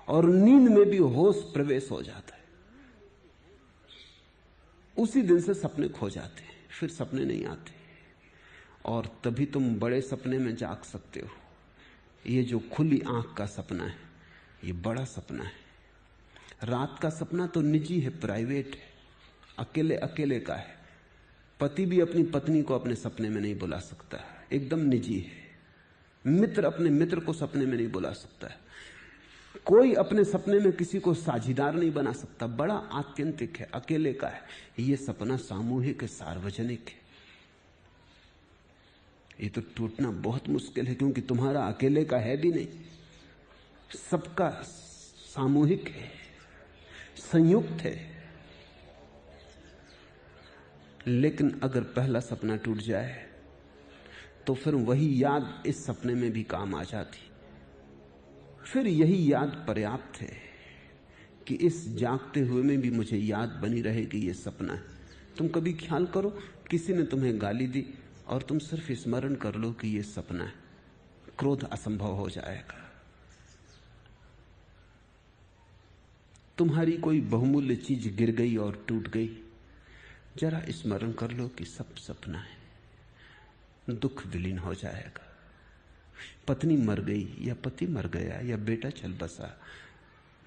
Speaker 1: और नींद में भी होश प्रवेश हो जाता है। उसी दिन से सपने खो जाते हैं, फिर सपने नहीं आते और तभी तुम बड़े सपने में जाग सकते हो। ये जो खुली आंख का सपना है ये बड़ा सपना है। रात का सपना तो निजी है, प्राइवेट है, अकेले अकेले का है। पति भी अपनी पत्नी को अपने सपने में नहीं बुला सकता, एकदम निजी है। मित्र अपने मित्र को सपने में नहीं बुला सकता है। कोई अपने सपने में किसी को साझीदार नहीं बना सकता। बड़ा आत्यंतिक है, अकेले का है। ये सपना सामूहिक है, सार्वजनिक है। ये तो टूटना बहुत मुश्किल है, क्योंकि तुम्हारा अकेले का है भी नहीं, सबका सामूहिक है, संयुक्त है। लेकिन अगर पहला सपना टूट जाए तो फिर वही याद इस सपने में भी काम आ जाती। फिर यही याद पर्याप्त है कि इस जागते हुए में भी मुझे याद बनी रहेगी ये सपना है। तुम कभी ख्याल करो, किसी ने तुम्हें गाली दी और तुम सिर्फ स्मरण कर लो कि ये सपना है, क्रोध असंभव हो जाएगा। तुम्हारी कोई बहुमूल्य चीज गिर गई और टूट गई, जरा स्मरण कर लो कि सब सपना है, दुख विलीन हो जाएगा। पत्नी मर गई या पति मर गया या बेटा चल बसा,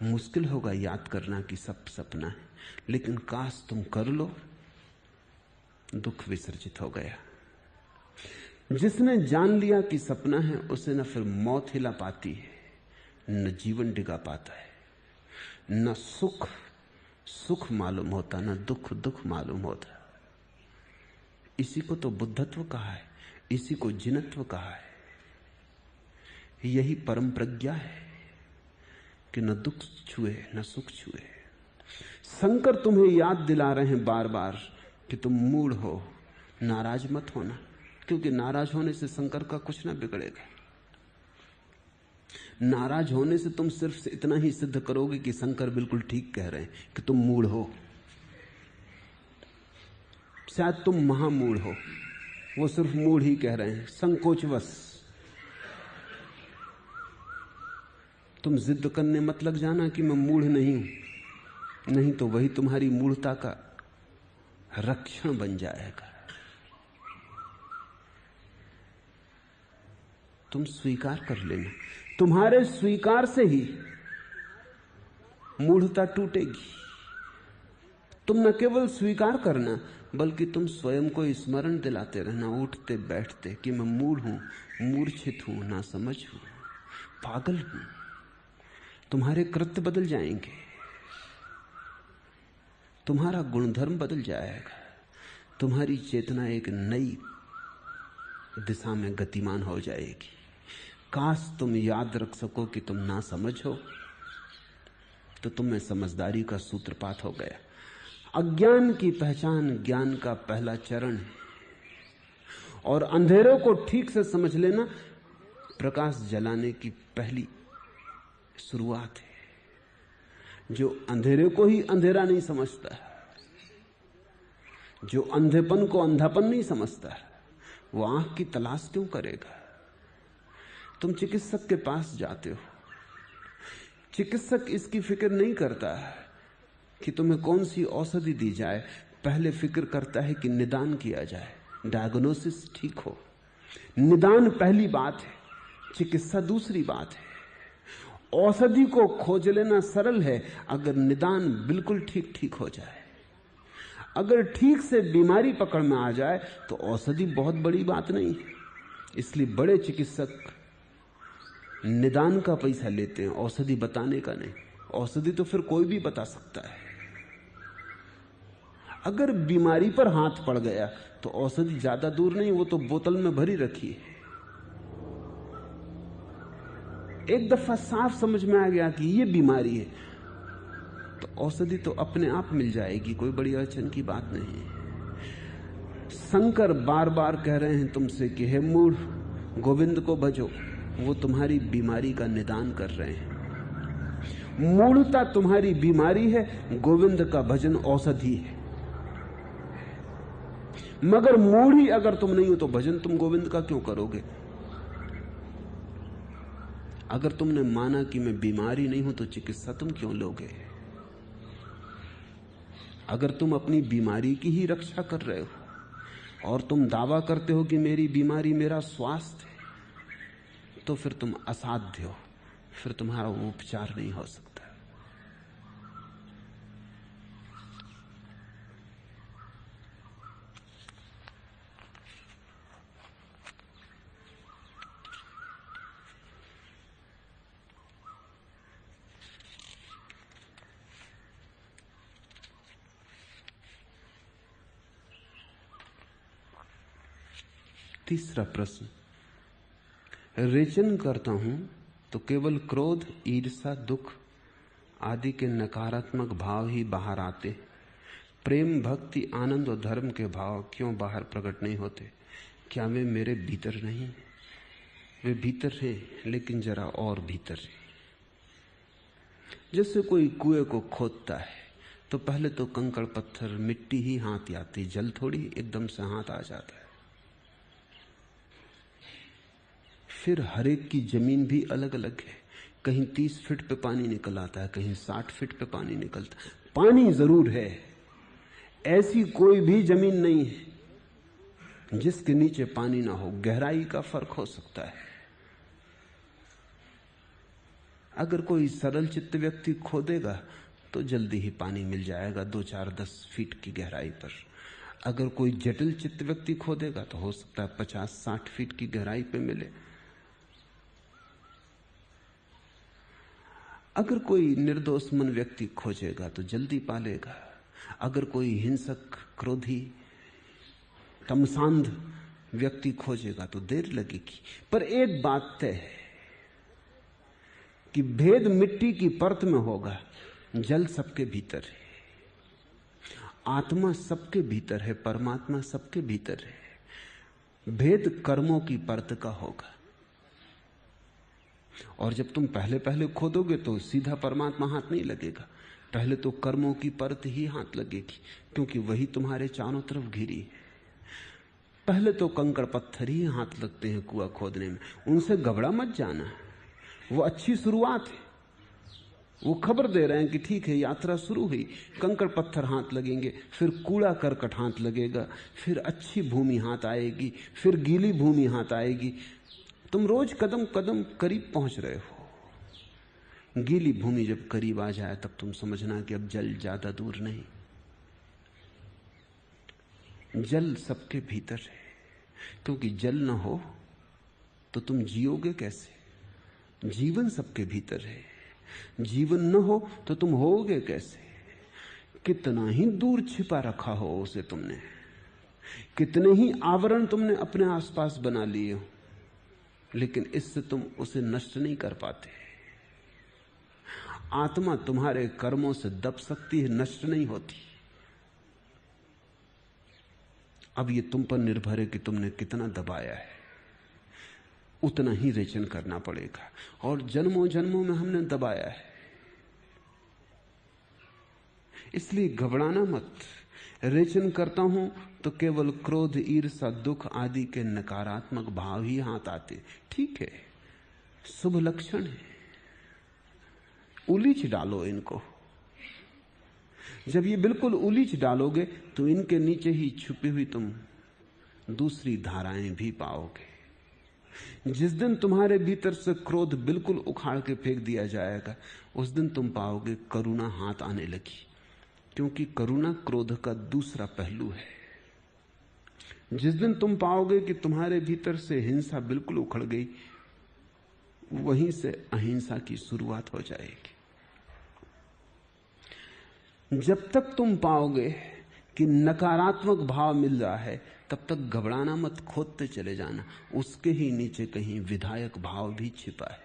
Speaker 1: मुश्किल होगा याद करना कि सब सपना है, लेकिन काश तुम कर लो, दुख विसर्जित हो गया। जिसने जान लिया कि सपना है, उसे न फिर मौत हिला पाती है, न जीवन डिगा पाता है, न सुख सुख मालूम होता, न दुख दुख मालूम होता। इसी को तो बुद्धत्व कहा है, इसी को जिनत्व कहा है। यही परम प्रज्ञा है कि न दुख छुए न सुख छुए। शंकर तुम्हें याद दिला रहे हैं बार बार कि तुम मूढ़ हो, नाराज मत होना, क्योंकि नाराज होने से शंकर का कुछ ना बिगड़ेगा। नाराज होने से तुम सिर्फ इतना ही सिद्ध करोगे कि शंकर बिल्कुल ठीक कह रहे हैं कि तुम मूढ़ हो। शायद तुम महामूढ़ हो, वो सिर्फ मूढ़ ही कह रहे हैं, संकोचवश। तुम जिद करने मत लग जाना कि मैं मूढ़ नहीं हूं, नहीं तो वही तुम्हारी मूढ़ता का रक्षण बन जाएगा। तुम स्वीकार कर लेना, तुम्हारे स्वीकार से ही मूढ़ता टूटेगी। तुम न केवल स्वीकार करना, बल्कि तुम स्वयं को स्मरण दिलाते रहना उठते बैठते कि मैं मूढ़ हूं, मूर्छित हूं, ना समझ हूं, पागल हूं। तुम्हारे कृत्य बदल जाएंगे, तुम्हारा गुणधर्म बदल जाएगा, तुम्हारी चेतना एक नई दिशा में गतिमान हो जाएगी। काश तुम याद रख सको कि तुम ना समझ हो, तो तुम्हें समझदारी का सूत्रपात हो गया। अज्ञान की पहचान ज्ञान का पहला चरण है, और अंधेरों को ठीक से समझ लेना प्रकाश जलाने की पहली शुरुआत है। जो अंधेरे को ही अंधेरा नहीं समझता, जो अंधेपन को अंधापन नहीं समझता, वो आंख की तलाश क्यों करेगा? तुम चिकित्सक के पास जाते हो, चिकित्सक इसकी फिक्र नहीं करता कि तुम्हें कौन सी औषधि दी जाए, पहले फिक्र करता है कि निदान किया जाए, डायग्नोसिस ठीक हो। निदान पहली बात है, चिकित्सा दूसरी बात है। औषधि को खोज लेना सरल है अगर निदान बिल्कुल ठीक ठीक हो जाए। अगर ठीक से बीमारी पकड़ में आ जाए तो औषधि बहुत बड़ी बात नहीं है। इसलिए बड़े चिकित्सक निदान का पैसा लेते हैं, औषधि बताने का नहीं। औषधि तो फिर कोई भी बता सकता है। अगर बीमारी पर हाथ पड़ गया तो औषधि ज्यादा दूर नहीं, वो तो बोतल में भरी रखी है। एक दफा साफ समझ में आ गया कि ये बीमारी है तो औषधि तो अपने आप मिल जाएगी, कोई बड़ी अड़चन की बात नहीं है। शंकर बार बार कह रहे हैं तुमसे कि हे मूढ़, गोविंद को भजो, वो तुम्हारी बीमारी का निदान कर रहे हैं। मूढ़ता तुम्हारी बीमारी है, गोविंद का भजन औषधि है। मगर मूढ़ ही अगर तुम नहीं हो तो भजन तुम गोविंद का क्यों करोगे? अगर तुमने माना कि मैं बीमारी नहीं हूं तो चिकित्सा तुम क्यों लोगे? अगर तुम अपनी बीमारी की ही रक्षा कर रहे हो और तुम दावा करते हो कि मेरी बीमारी मेरा स्वास्थ्य है, तो फिर तुम असाध्य हो, फिर तुम्हारा उपचार नहीं हो सकता। तीसरा प्रश्न, रेचन करता हूं तो केवल क्रोध, ईर्ष्या, दुख आदि के नकारात्मक भाव ही बाहर आते। प्रेम, भक्ति, आनंद और धर्म के भाव क्यों बाहर प्रकट नहीं होते? क्या वे मेरे भीतर नहीं? वे भीतर हैं, लेकिन जरा और भीतर हैं। जैसे कोई कुएं को खोदता है तो पहले तो कंकड़ पत्थर मिट्टी ही हाथ आती, जल थोड़ी एकदम से हाथ आ जाता है। फिर हर एक की जमीन भी अलग अलग है, कहीं 30 फीट पे पानी निकल आता है, कहीं 60 फीट पे पानी निकलता है। पानी जरूर है, ऐसी कोई भी जमीन नहीं है जिसके नीचे पानी ना हो। गहराई का फर्क हो सकता है। अगर कोई सरल चित्त व्यक्ति खोदेगा तो जल्दी ही पानी मिल जाएगा 2, 4, 10 फीट की गहराई पर। अगर कोई जटिल चित्त व्यक्ति खोदेगा तो हो सकता है 50, 60 फीट की गहराई पे मिले। अगर कोई निर्दोष मन व्यक्ति खोजेगा तो जल्दी पालेगा। अगर कोई हिंसक, क्रोधी, तमसांध व्यक्ति खोजेगा तो देर लगेगी। पर एक बात तय है कि भेद मिट्टी की परत में होगा, जल सबके भीतर है, आत्मा सबके भीतर है, परमात्मा सबके भीतर है। भेद कर्मों की परत का होगा। और जब तुम पहले पहले खोदोगे तो सीधा परमात्मा हाथ नहीं लगेगा, पहले तो कर्मों की परत ही हाथ लगेगी, क्योंकि वही तुम्हारे चारों तरफ घिरी है। पहले तो कंकड़ पत्थर ही हाथ लगते हैं कुआं खोदने में, उनसे घबरा मत जाना। वो अच्छी शुरुआत है, वो खबर दे रहे हैं कि ठीक है, यात्रा शुरू हुई। कंकड़ पत्थर हाथ लगेंगे, फिर कूड़ा करकट हाथ लगेगा, फिर अच्छी भूमि हाथ आएगी, फिर गीली भूमि हाथ आएगी। तुम रोज कदम कदम करीब पहुंच रहे हो। गीली भूमि जब करीब आ जाए तब तुम समझना कि अब जल ज्यादा दूर नहीं। जल सबके भीतर है, क्योंकि जल न हो तो तुम जियोगे कैसे? जीवन सबके भीतर है, जीवन न हो तो तुम होगे कैसे? कितना ही दूर छिपा रखा हो उसे तुमने, कितने ही आवरण तुमने अपने आसपास बना लिए हो, लेकिन इससे तुम उसे नष्ट नहीं कर पाते। आत्मा तुम्हारे कर्मों से दब सकती है, नष्ट नहीं होती। अब ये तुम पर निर्भर है कि तुमने कितना दबाया है, उतना ही रेचन करना पड़ेगा। और जन्मों जन्मों में हमने दबाया है, इसलिए घबराना मत। रेचन करता हूं तो केवल क्रोध, ईर्ष्या, दुख आदि के नकारात्मक भाव ही हाथ आते। ठीक है, शुभ लक्षण है, उलीच डालो इनको। जब ये बिल्कुल उलीच डालोगे तो इनके नीचे ही छुपी हुई तुम दूसरी धाराएं भी पाओगे। जिस दिन तुम्हारे भीतर से क्रोध बिल्कुल उखाड़ के फेंक दिया जाएगा, उस दिन तुम पाओगे करुणा हाथ आने लगी, क्योंकि करुणा क्रोध का दूसरा पहलू है। जिस दिन तुम पाओगे कि तुम्हारे भीतर से हिंसा बिल्कुल उखड़ गई, वहीं से अहिंसा की शुरुआत हो जाएगी। जब तक तुम पाओगे कि नकारात्मक भाव मिल रहा है, तब तक घबराना मत, खोदते चले जाना। उसके ही नीचे कहीं विधायक भाव भी छिपा है,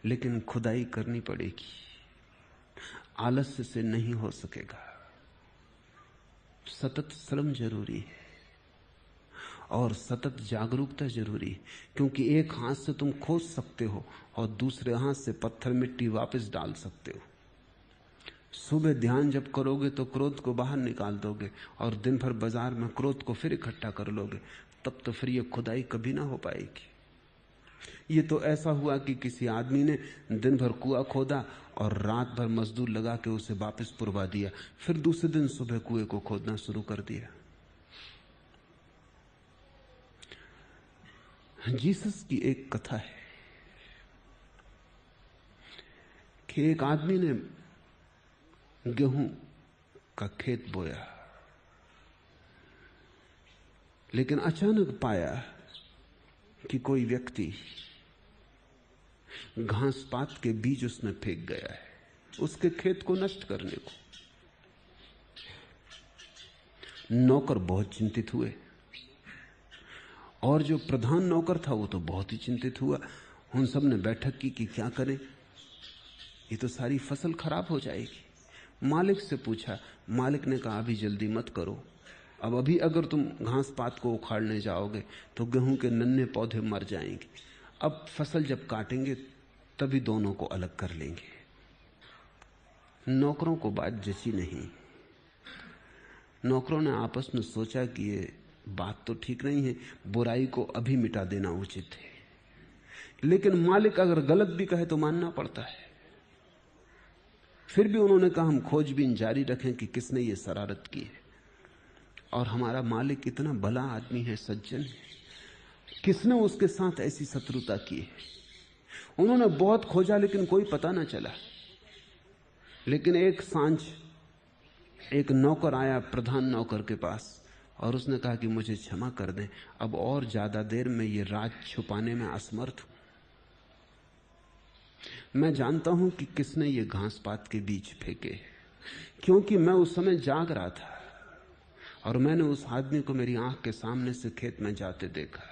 Speaker 1: लेकिन खुदाई करनी पड़ेगी, आलस्य से नहीं हो सकेगा। सतत श्रम जरूरी है और सतत जागरूकता जरूरी है, क्योंकि एक हाथ से तुम खोद सकते हो और दूसरे हाथ से पत्थर मिट्टी वापस डाल सकते हो। सुबह ध्यान जब करोगे तो क्रोध को बाहर निकाल दोगे, और दिन भर बाजार में क्रोध को फिर इकट्ठा कर लोगे, तब तो फिर ये खुदाई कभी ना हो पाएगी। ये तो ऐसा हुआ कि किसी आदमी ने दिन भर कुआं खोदा और रात भर मजदूर लगा के उसे वापस पुरवा दिया, फिर दूसरे दिन सुबह कुएं को खोदना शुरू कर दिया। जीसस की एक कथा है कि एक आदमी ने गेहूं का खेत बोया, लेकिन अचानक पाया कि कोई व्यक्ति घास पात के बीज उसमें फेंक गया है, उसके खेत को नष्ट करने को। नौकर बहुत चिंतित हुए, और जो प्रधान नौकर था वो तो बहुत ही चिंतित हुआ। उन सब ने बैठक की कि क्या करें, ये तो सारी फसल खराब हो जाएगी। मालिक से पूछा, मालिक ने कहा अभी जल्दी मत करो, अब अभी अगर तुम घास पात को उखाड़ने जाओगे तो गेहूं के नन्हे पौधे मर जाएंगे। अब फसल जब काटेंगे तभी दोनों को अलग कर लेंगे। नौकरों को बात जची नहीं। नौकरों ने आपस में सोचा कि ये बात तो ठीक नहीं है, बुराई को अभी मिटा देना उचित है। लेकिन मालिक अगर गलत भी कहे तो मानना पड़ता है। फिर भी उन्होंने कहा हम खोजबीन जारी रखें कि किसने ये शरारत की है। और हमारा मालिक इतना भला आदमी है, सज्जन है, किसने उसके साथ ऐसी शत्रुता की है। उन्होंने बहुत खोजा लेकिन कोई पता ना चला। लेकिन एक सांझ एक नौकर आया प्रधान नौकर के पास और उसने कहा कि मुझे क्षमा कर दें, अब और ज्यादा देर में ये राज छुपाने में असमर्थ हूं। मैं जानता हूं कि किसने ये घास पात के बीज फेंके, क्योंकि मैं उस समय जाग रहा था और मैंने उस आदमी को मेरी आंख के सामने से खेत में जाते देखा।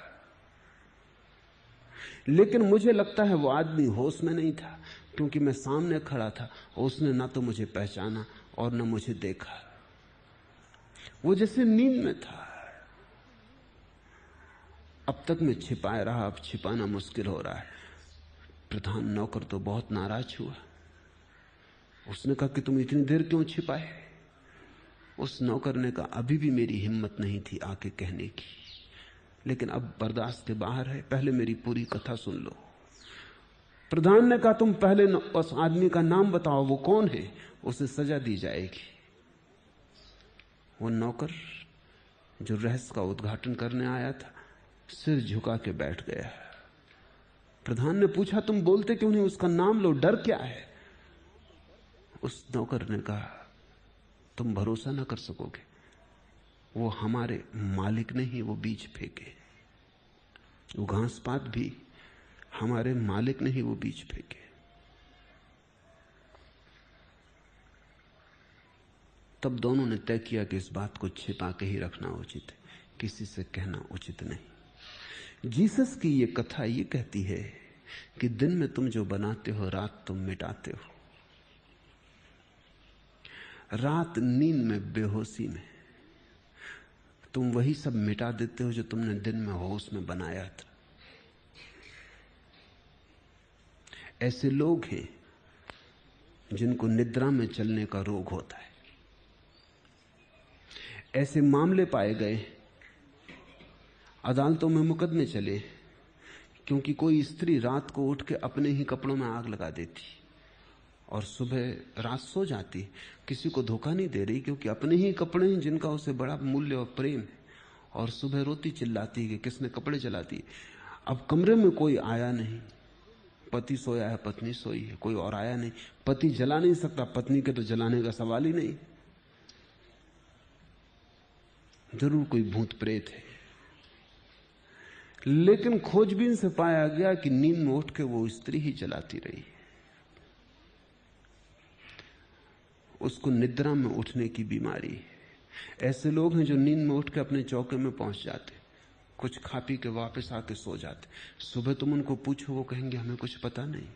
Speaker 1: लेकिन मुझे लगता है वो आदमी होश में नहीं था, क्योंकि मैं सामने खड़ा था और उसने ना तो मुझे पहचाना और न मुझे देखा। वो जैसे नींद में था। अब तक मैं छिपाए रहा, अब छिपाना मुश्किल हो रहा है। प्रधान नौकर तो बहुत नाराज हुआ। उसने कहा कि तुम इतनी देर क्यों छिपाए? उस नौकर ने कहा अभी भी मेरी हिम्मत नहीं थी आके कहने की, लेकिन अब बर्दाश्त के बाहर है, पहले मेरी पूरी कथा सुन लो। प्रधान ने कहा तुम पहले उस आदमी का नाम बताओ, वो कौन है, उसे सजा दी जाएगी। वो नौकर जो रहस्य का उद्घाटन करने आया था सिर झुका के बैठ गया। प्रधान ने पूछा तुम बोलते क्यों नहीं, उसका नाम लो, डर क्या है? उस नौकर ने कहा तुम भरोसा ना कर सकोगे, वो हमारे मालिक ने ही वो बीज फेंके, वो घास पात भी हमारे मालिक ने ही वो बीज फेंके। तब दोनों ने तय किया कि इस बात को छिपा के ही रखना उचित है, किसी से कहना उचित नहीं। जीसस की ये कथा ये कहती है कि दिन में तुम जो बनाते हो रात तुम मिटाते हो। रात नींद में, बेहोशी में तुम वही सब मिटा देते हो जो तुमने दिन में होश में बनाया था। ऐसे लोग हैं जिनको निद्रा में चलने का रोग होता है। ऐसे मामले पाए गए, अदालतों में मुकदमे चले, क्योंकि कोई स्त्री रात को उठ के अपने ही कपड़ों में आग लगा देती और सुबह रात सो जाती, किसी को धोखा नहीं दे रही, क्योंकि अपने ही कपड़े हैं जिनका उसे बड़ा मूल्य और प्रेम है, और सुबह रोती चिल्लाती है कि किसने कपड़े जलाती। अब कमरे में कोई आया नहीं, पति सोया है, पत्नी सोई है, कोई और आया नहीं, पति जला नहीं सकता, पत्नी के तो जलाने का सवाल ही नहीं, जरूर कोई भूत प्रेत है। लेकिन खोजबीन से पाया गया कि नींद में उठ के वो स्त्री ही जलाती रही। उसको निद्रा में उठने की बीमारी है। ऐसे लोग हैं जो नींद में उठ के अपने चौके में पहुंच जाते, कुछ खा पी के वापस आके सो जाते। सुबह तुम उनको पूछो वो कहेंगे हमें कुछ पता नहीं,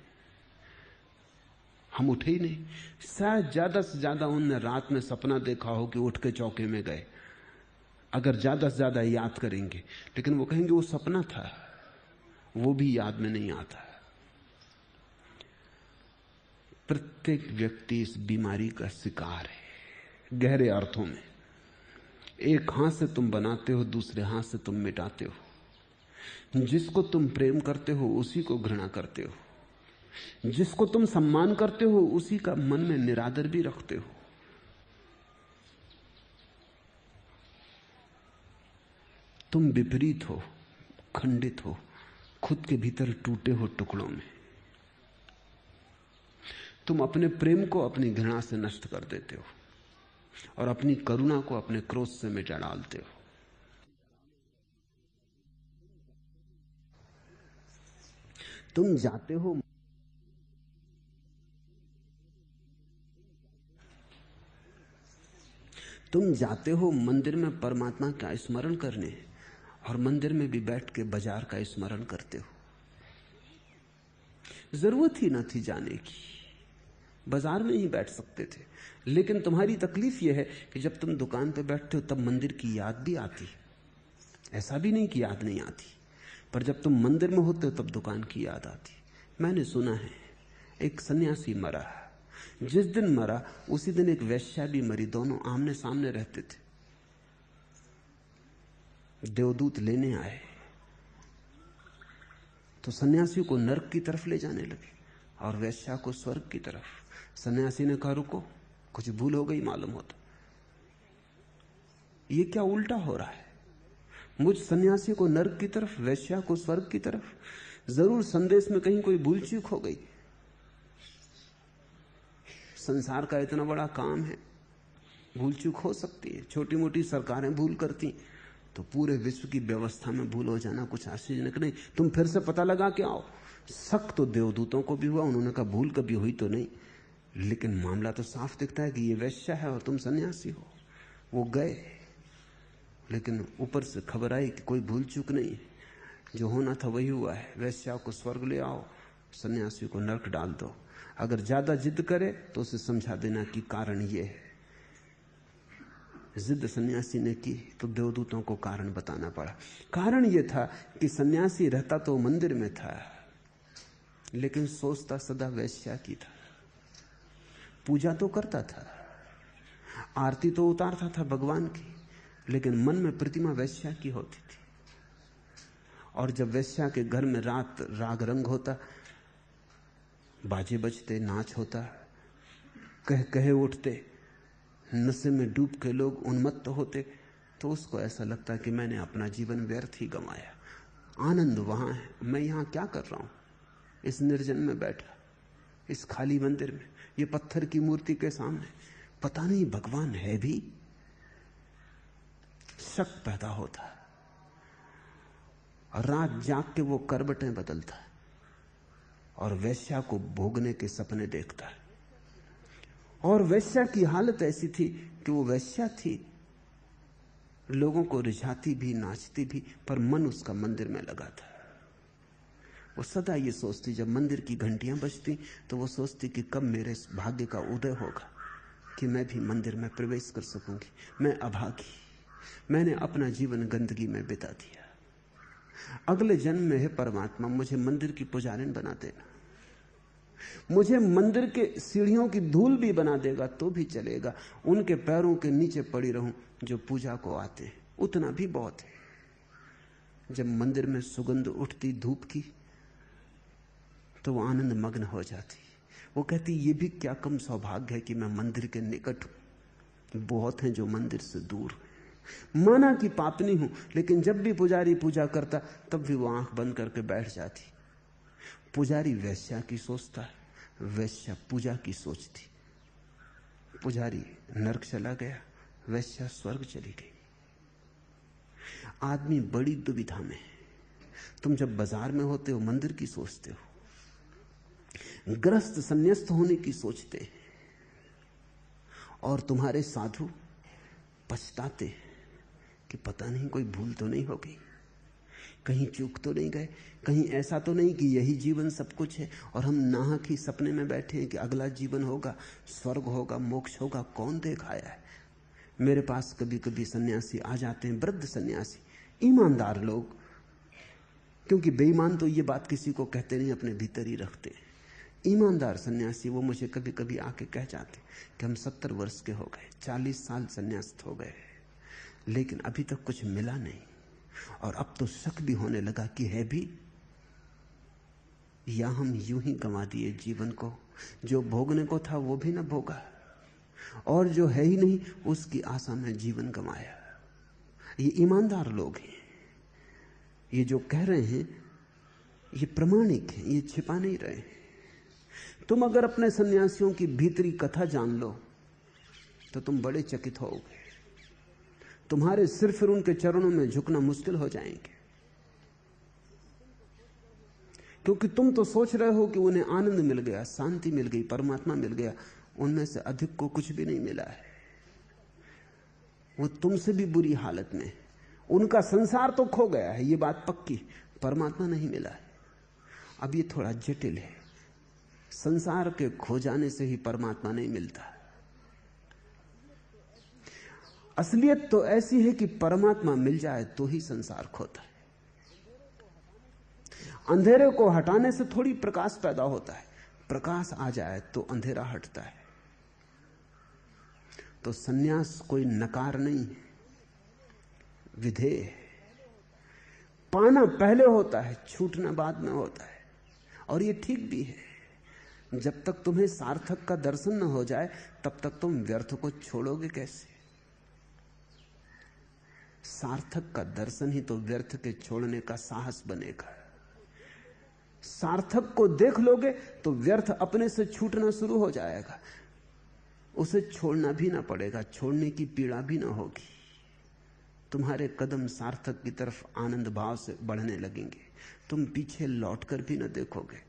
Speaker 1: हम उठे ही नहीं। शायद ज्यादा से ज्यादा उनने रात में सपना देखा हो कि उठ के चौके में गए, अगर ज्यादा से ज्यादा याद करेंगे, लेकिन वो कहेंगे वो सपना था, वो भी याद में नहीं आता। प्रत्येक व्यक्ति इस बीमारी का शिकार है, गहरे अर्थों में। एक हाथ से तुम बनाते हो, दूसरे हाथ से तुम मिटाते हो। जिसको तुम प्रेम करते हो उसी को घृणा करते हो, जिसको तुम सम्मान करते हो उसी का मन में निरादर भी रखते हो। तुम विपरीत हो, खंडित हो, खुद के भीतर टूटे हो टुकड़ों में। तुम अपने प्रेम को अपनी घृणा से नष्ट कर देते हो और अपनी करुणा को अपने क्रोध से मिटा डालते हो। तुम जाते हो मंदिर में परमात्मा का स्मरण करने, और मंदिर में भी बैठ के बाजार का स्मरण करते हो। जरूरत ही न थी जाने की, बाजार में ही बैठ सकते थे। लेकिन तुम्हारी तकलीफ यह है कि जब तुम दुकान पे बैठते हो तब मंदिर की याद भी आती। ऐसा भी नहीं कि याद नहीं आती, पर जब तुम मंदिर में होते हो तब दुकान की याद आती। मैंने सुना है एक सन्यासी मरा, जिस दिन मरा उसी दिन एक वेश्या भी मरी, दोनों आमने सामने रहते थे। देवदूत लेने आए तो सन्यासी को नरक की तरफ ले जाने लगे और वेश्या को स्वर्ग की तरफ। सन्यासी ने कहा रुको, कुछ भूल हो गई मालूम होता। ये क्या उल्टा हो रहा है? मुझ सन्यासी को नरक की तरफ, वेश्या को स्वर्ग की तरफ। जरूर संदेश में कहीं कोई भूल चूक हो गई। संसार का इतना बड़ा काम है, भूल चूक हो सकती है। छोटी मोटी सरकारें भूल करती तो पूरे विश्व की व्यवस्था में भूल हो जाना कुछ आश्चर्यजनक नहीं। तुम फिर से पता लगा के आओ। शक तो देवदूतों को भी हुआ, उन्होंने कहा भूल कभी हुई तो नहीं, लेकिन मामला तो साफ दिखता है कि ये वेश्या है और तुम सन्यासी हो। वो गए, लेकिन ऊपर से खबर आई कि कोई भूल चूक नहीं, जो होना था वही हुआ है। वेश्या को स्वर्ग ले आओ, सन्यासी को नरक डाल दो। अगर ज्यादा जिद करे तो उसे समझा देना कि कारण ये है। जिद सन्यासी ने की तो देवदूतों को कारण बताना पड़ा। कारण यह था कि सन्यासी रहता तो मंदिर में था, लेकिन सोचता सदा वेश्या की था। पूजा तो करता था, आरती तो उतारता था भगवान की, लेकिन मन में प्रतिमा वेश्या की होती थी। और जब वेश्या के घर में रात राग रंग होता, बाजे बजते, नाच होता, कह कहे उठते, नशे में डूब के लोग उन्मत्त होते, तो उसको ऐसा लगता कि मैंने अपना जीवन व्यर्थ ही गंवाया। आनंद वहां है, मैं यहां क्या कर रहा हूं? इस निर्जन में बैठा, इस खाली मंदिर में, ये पत्थर की मूर्ति के सामने, पता नहीं भगवान है भी। शक पैदा होता, और रात जाग के वो करवटें बदलता है और वेश्या को भोगने के सपने देखता है। और वेश्या की हालत ऐसी थी कि वो वेश्या थी, लोगों को रिझाती भी, नाचती भी, पर मन उसका मंदिर में लगा था। वो सदा ये सोचती, जब मंदिर की घंटियां बजती तो वो सोचती कि कब मेरे भाग्य का उदय होगा कि मैं भी मंदिर में प्रवेश कर सकूंगी। मैं अभागी, मैंने अपना जीवन गंदगी में बिता दिया। अगले जन्म में है परमात्मा, मुझे मंदिर की पुजारिन बना देना, मुझे मंदिर के सीढ़ियों की धूल भी बना देगा तो भी चलेगा। उनके पैरों के नीचे पड़ी रहूं जो पूजा को आते हैं, उतना भी बहुत है। जब मंदिर में सुगंध उठती धूप की तो वो आनंद मग्न हो जाती। वो कहती ये भी क्या कम सौभाग्य है कि मैं मंदिर के निकट हूं। बहुत हैं जो मंदिर से दूर हैं। माना कि पापनी हूं, लेकिन जब भी पुजारी पूजा करता तब भी वो आंख बंद करके बैठ जाती। पुजारी वेश्या की सोचता, वेश्या पूजा की सोचती। पुजारी नरक चला गया, वेश्या स्वर्ग चली गई। आदमी बड़ी दुविधा में है। तुम जब बाजार में होते हो मंदिर की सोचते हो, ग्रस्त संन्यास्त होने की सोचते हैं, और तुम्हारे साधु पछताते कि पता नहीं कोई भूल तो नहीं हो गई, कहीं चूक तो नहीं गए, कहीं ऐसा तो नहीं कि यही जीवन सब कुछ है और हम नाहक ही सपने में बैठे हैं कि अगला जीवन होगा, स्वर्ग होगा, मोक्ष होगा। कौन देख आया है? मेरे पास कभी कभी सन्यासी आ जाते हैं, वृद्ध सन्यासी, ईमानदार लोग, क्योंकि बेईमान तो ये बात किसी को कहते नहीं, अपने भीतर ही रखते हैं। ईमानदार सन्यासी, वो मुझे कभी कभी आके कह जाते कि हम 70 वर्ष के हो गए, 40 साल सन्यास्त हो गए, लेकिन अभी तक कुछ मिला नहीं, और अब तो शक भी होने लगा कि है भी, या हम यूं ही गंवा दिए जीवन को। जो भोगने को था वो भी न भोगा, और जो है ही नहीं उसकी आशा में जीवन गंवाया। ये ईमानदार लोग हैं। ये जो कह रहे हैं ये प्रमाणिक है, ये छिपा नहीं रहे हैं। तुम अगर अपने सन्यासियों की भीतरी कथा जान लो तो तुम बड़े चकित होगे। तुम्हारे सिर फिर उनके चरणों में झुकना मुश्किल हो जाएंगे, क्योंकि तुम तो सोच रहे हो कि उन्हें आनंद मिल गया, शांति मिल गई, परमात्मा मिल गया। उनमें से अधिक को कुछ भी नहीं मिला है। वो तुमसे भी बुरी हालत में, उनका संसार तो खो गया है, ये बात पक्की, परमात्मा नहीं मिला है। अब ये थोड़ा जटिल है, संसार के खो जाने से ही परमात्मा नहीं मिलता। असलियत तो ऐसी है कि परमात्मा मिल जाए तो ही संसार खोता है। अंधेरे को हटाने से थोड़ी प्रकाश पैदा होता है, प्रकाश आ जाए तो अंधेरा हटता है। तो सन्यास कोई नकार नहीं है, विधेय है। पाना पहले होता है, छूटना बाद में होता है, और ये ठीक भी है। जब तक तुम्हें सार्थक का दर्शन न हो जाए तब तक तुम व्यर्थ को छोड़ोगे कैसे? सार्थक का दर्शन ही तो व्यर्थ के छोड़ने का साहस बनेगा। सार्थक को देख लोगे तो व्यर्थ अपने से छूटना शुरू हो जाएगा, उसे छोड़ना भी ना पड़ेगा, छोड़ने की पीड़ा भी ना होगी। तुम्हारे कदम सार्थक की तरफ आनंद भाव से बढ़ने लगेंगे, तुम पीछे लौटकर भी ना देखोगे।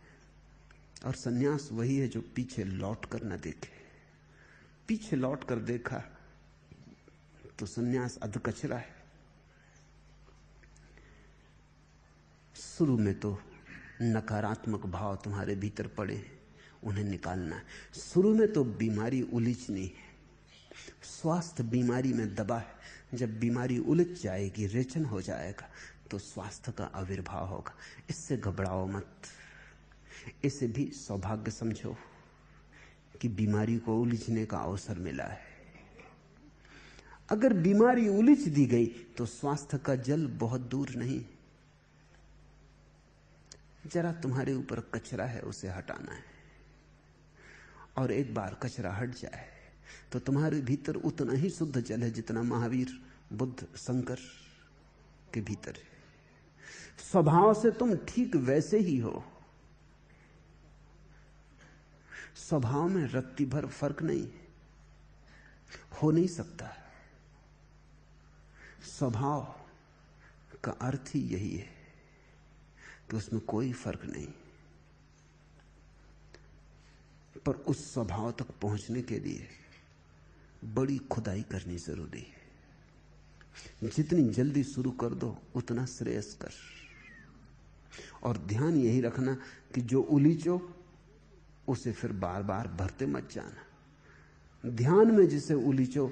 Speaker 1: और सन्यास वही है जो पीछे लौटकर ना देखे। पीछे लौटकर देखा तो सन्यास अधकचरा है। शुरू में तो नकारात्मक भाव तुम्हारे भीतर पड़े हैं, उन्हें निकालना है। शुरू में तो बीमारी उलझनी है, स्वास्थ्य बीमारी में दबा है। जब बीमारी उलझ जाएगी, रेचन हो जाएगा, तो स्वास्थ्य का आविर्भाव होगा। इससे घबराओ मत, इसे भी सौभाग्य समझो कि बीमारी को उलझने का अवसर मिला है। अगर बीमारी उलझ दी गई तो स्वास्थ्य का जल बहुत दूर नहीं। जरा तुम्हारे ऊपर कचरा है, उसे हटाना है, और एक बार कचरा हट जाए तो तुम्हारे भीतर उतना ही शुद्ध जल है जितना महावीर, बुद्ध, शंकर के भीतर है। स्वभाव से तुम ठीक वैसे ही हो, स्वभाव में रत्ती भर फर्क नहीं, हो नहीं सकता। स्वभाव का अर्थ ही यही है कि उसमें कोई फर्क नहीं। पर उस स्वभाव तक पहुंचने के लिए बड़ी खुदाई करनी जरूरी है। जितनी जल्दी शुरू कर दो उतना श्रेयस्कर। और ध्यान यही रखना कि जो उलीचो उसे फिर बार बार भरते मत जाना। ध्यान में जिसे उलीचो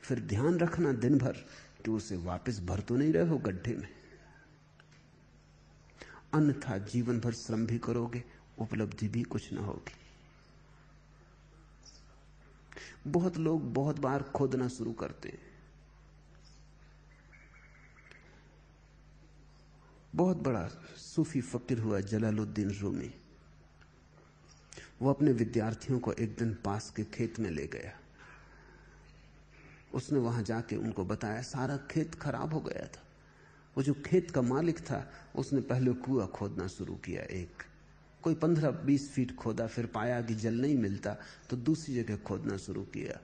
Speaker 1: फिर ध्यान रखना दिन भर कि उसे वापस भर तो नहीं रहे हो गड्ढे में। अन्यथा जीवन भर श्रम भी करोगे, उपलब्धि भी कुछ ना होगी। बहुत लोग बहुत बार खोदना शुरू करते हैं। बहुत बड़ा सूफी फकीर हुआ जलालुद्दीन रूमी। वो अपने विद्यार्थियों को एक दिन पास के खेत में ले गया। उसने वहां जाके उनको बताया, सारा खेत खराब हो गया था। वो जो खेत का मालिक था उसने पहले कुआं खोदना शुरू किया, एक कोई 15-20 फीट खोदा, फिर पाया कि जल नहीं मिलता तो दूसरी जगह खोदना शुरू किया।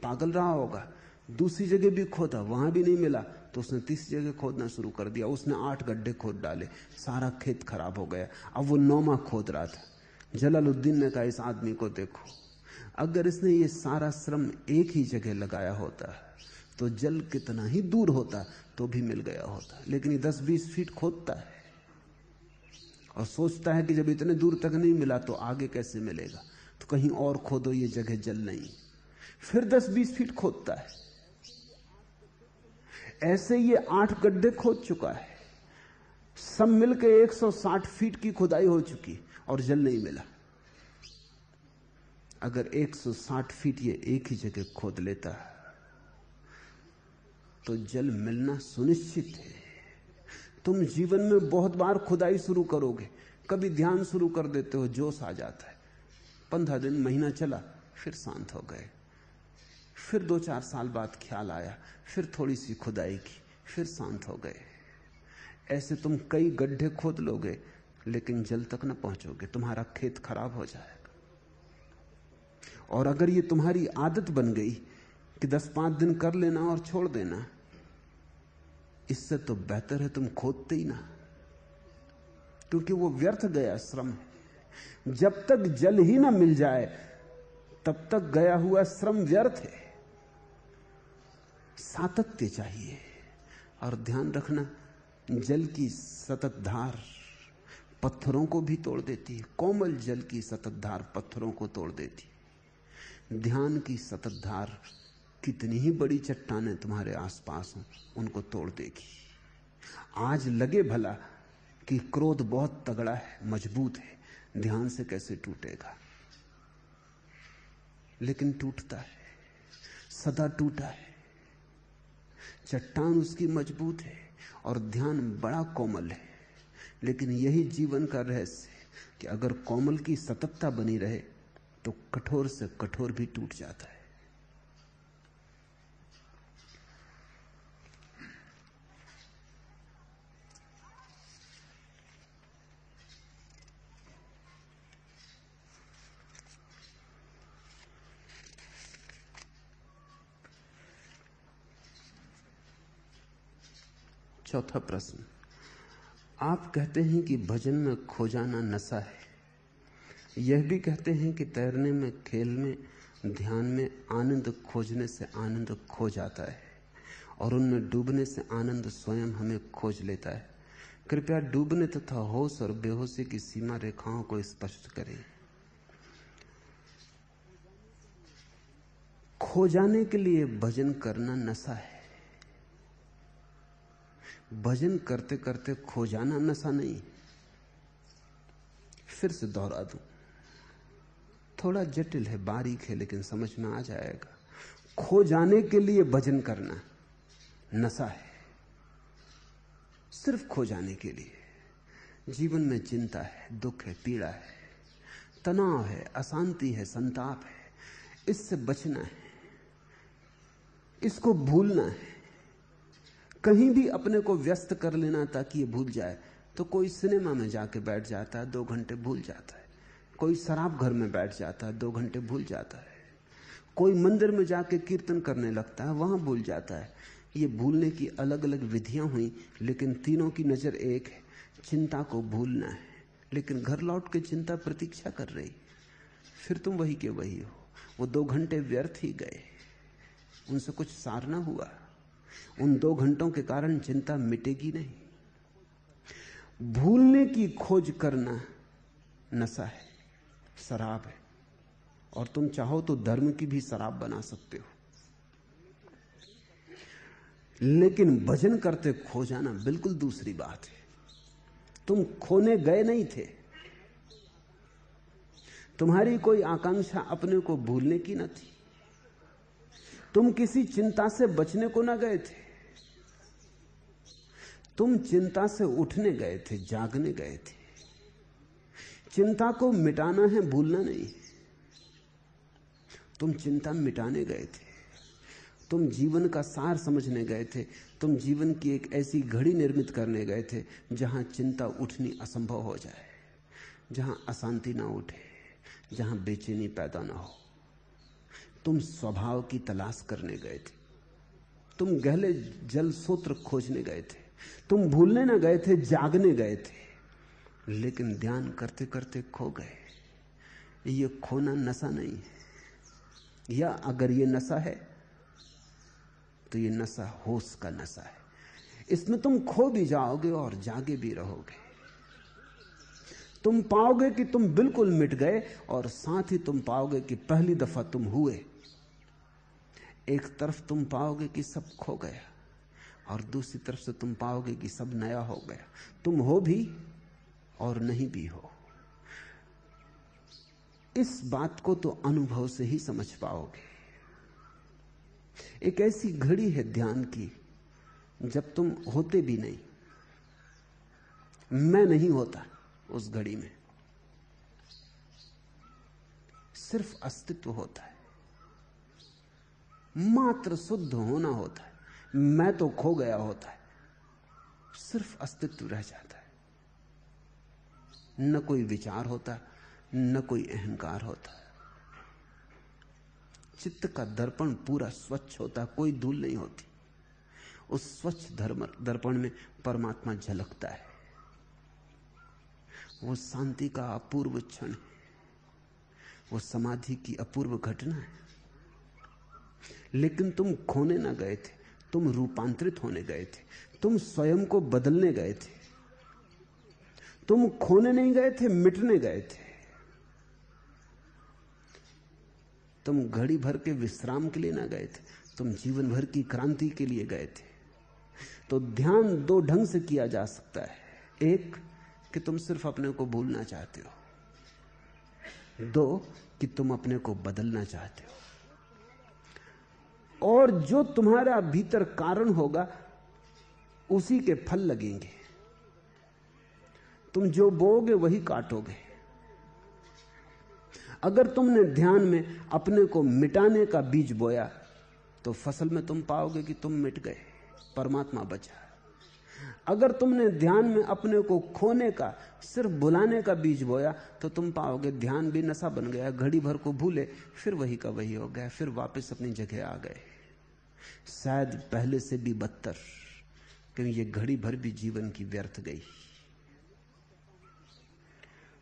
Speaker 1: पागल रहा होगा, दूसरी जगह भी खोदा, वहां भी नहीं मिला तो उसने तीसरी जगह खोदना शुरू कर दिया। उसने 8 गड्ढे खोद डाले, सारा खेत खराब हो गया। अब वो 9वां खोद रहा था। जलालुद्दीन ने कहा, इस आदमी को देखो, अगर इसने ये सारा श्रम एक ही जगह लगाया होता तो जल कितना ही दूर होता तो भी मिल गया होता। लेकिन ये 10-20 फीट खोदता है और सोचता है कि जब इतने दूर तक नहीं मिला तो आगे कैसे मिलेगा, तो कहीं और खोदो, ये जगह जल नहीं। फिर 10-20 फीट खोदता है। ऐसे ये 8 गड्ढे खोद चुका है, सब मिलकर 160 फीट की खुदाई हो चुकी और जल नहीं मिला। अगर 160 फीट ये एक ही जगह खोद लेता तो जल मिलना सुनिश्चित है। तुम जीवन में बहुत बार खुदाई शुरू करोगे, कभी ध्यान शुरू कर देते हो, जोश आ जाता है, 15 दिन, महीना चला, फिर शांत हो गए। फिर 2-4 साल बाद ख्याल आया, फिर थोड़ी सी खुदाई की, फिर शांत हो गए। ऐसे तुम कई गड्ढे खोद लोगे लेकिन जल तक न पहुंचोगे, तुम्हारा खेत खराब हो जाएगा। और अगर ये तुम्हारी आदत बन गई कि 10-5 दिन कर लेना और छोड़ देना, इससे तो बेहतर है तुम खोदते ही ना, क्योंकि वो व्यर्थ गया श्रम। जब तक जल ही ना मिल जाए तब तक गया हुआ श्रम व्यर्थ है। सातत्य चाहिए। और ध्यान रखना, जल की सतत धार पत्थरों को भी तोड़ देती है। कोमल जल की सतत धार पत्थरों को तोड़ देती है। ध्यान की सतत धार कितनी ही बड़ी चट्टानें तुम्हारे आसपास हों, उनको तोड़ देगी। आज लगे भला कि क्रोध बहुत तगड़ा है, मजबूत है, ध्यान से कैसे टूटेगा, लेकिन टूटता है, सदा टूटा है। चट्टान उसकी मजबूत है और ध्यान बड़ा कोमल है। लेकिन यही जीवन का रहस्य है कि अगर कोमल की सततता बनी रहे तो कठोर से कठोर भी टूट जाता है। चौथा प्रश्न, आप कहते हैं कि भजन में खो जाना नशा है। यह भी कहते हैं कि तैरने में, खेल में, ध्यान में आनंद खोजने से आनंद खो जाता है और उनमें डूबने से आनंद स्वयं हमें खोज लेता है। कृपया डूबने तथा होश और बेहोशी की सीमा रेखाओं को स्पष्ट करें। खो जाने के लिए भजन करना नशा है। भजन करते करते खो जाना नशा नहीं। फिर से दोहरा दूं, थोड़ा जटिल है, बारीक है, लेकिन समझ में आ जाएगा। खो जाने के लिए भजन करना नशा है, सिर्फ खो जाने के लिए। जीवन में चिंता है, दुख है, पीड़ा है, तनाव है, अशांति है, संताप है, इससे बचना है, इसको भूलना है, कहीं भी अपने को व्यस्त कर लेना ताकि ये भूल जाए। तो कोई सिनेमा में जाके बैठ जाता है, 2 घंटे भूल जाता है। कोई शराब घर में बैठ जाता है, 2 घंटे भूल जाता है। कोई मंदिर में जाके कीर्तन करने लगता है, वहां भूल जाता है। ये भूलने की अलग अलग विधियां हुई, लेकिन तीनों की नजर एक है, चिंता को भूलना है। लेकिन घर लौट के चिंता प्रतीक्षा कर रही, फिर तुम वही के वही हो। वो 2 घंटे व्यर्थ ही गए, उनसे कुछ सार ना हुआ। उन 2 घंटों के कारण चिंता मिटेगी नहीं। भूलने की खोज करना नशा है, शराब है, और तुम चाहो तो धर्म की भी शराब बना सकते हो। लेकिन भजन करते खो जाना बिल्कुल दूसरी बात है। तुम खोने गए नहीं थे, तुम्हारी कोई आकांक्षा अपने को भूलने की न थी, तुम किसी चिंता से बचने को ना गए थे, तुम चिंता से उठने गए थे, जागने गए थे। चिंता को मिटाना है, भूलना नहीं। तुम चिंता मिटाने गए थे, तुम जीवन का सार समझने गए थे, तुम जीवन की एक ऐसी घड़ी निर्मित करने गए थे जहां चिंता उठनी असंभव हो जाए, जहां अशांति ना उठे, जहां बेचैनी पैदा ना हो। तुम स्वभाव की तलाश करने गए थे, तुम गहरे जल सूत्र खोजने गए थे, तुम भूलने ना गए थे, जागने गए थे। लेकिन ध्यान करते करते खो गए। ये खोना नशा नहीं है, या अगर ये नशा है तो ये नशा होश का नशा है। इसमें तुम खो भी जाओगे और जागे भी रहोगे। तुम पाओगे कि तुम बिल्कुल मिट गए, और साथ ही तुम पाओगे कि पहली दफा तुम हुए। एक तरफ तुम पाओगे कि सब खो गया, और दूसरी तरफ से तुम पाओगे कि सब नया हो गया। तुम हो भी और नहीं भी हो। इस बात को तो अनुभव से ही समझ पाओगे। एक ऐसी घड़ी है ध्यान की जब तुम होते भी नहीं, मैं नहीं होता उस घड़ी में, सिर्फ अस्तित्व होता है, मात्र शुद्ध होना होता है। मैं तो खो गया होता है, सिर्फ अस्तित्व रह जाता है। न कोई विचार होता, न कोई अहंकार होता। चित्त का दर्पण पूरा स्वच्छ होता, कोई धूल नहीं होती। उस स्वच्छ दर्पण में परमात्मा झलकता है। वो शांति का अपूर्व क्षण है, वो समाधि की अपूर्व घटना है। लेकिन तुम खोने ना गए थे, तुम रूपांतरित होने गए थे, तुम स्वयं को बदलने गए थे, तुम खोने नहीं गए थे, मिटने गए थे। तुम घड़ी भर के विश्राम के लिए ना गए थे, तुम जीवन भर की क्रांति के लिए गए थे। तो ध्यान दो ढंग से किया जा सकता है। एक कि तुम सिर्फ अपने को भूलना चाहते हो, दो कि तुम अपने को बदलना चाहते हो। और जो तुम्हारा भीतर कारण होगा उसी के फल लगेंगे। तुम जो बोओगे वही काटोगे। अगर तुमने ध्यान में अपने को मिटाने का बीज बोया तो फसल में तुम पाओगे कि तुम मिट गए, परमात्मा बचा। अगर तुमने ध्यान में अपने को खोने का, सिर्फ बुलाने का बीज बोया तो तुम पाओगे ध्यान भी नशा बन गया, घड़ी भर को भूले, फिर वही का वही हो गया, फिर वापस अपनी जगह आ गए, शायद पहले से भी बदतर, क्योंकि ये घड़ी भर भी जीवन की व्यर्थ गई।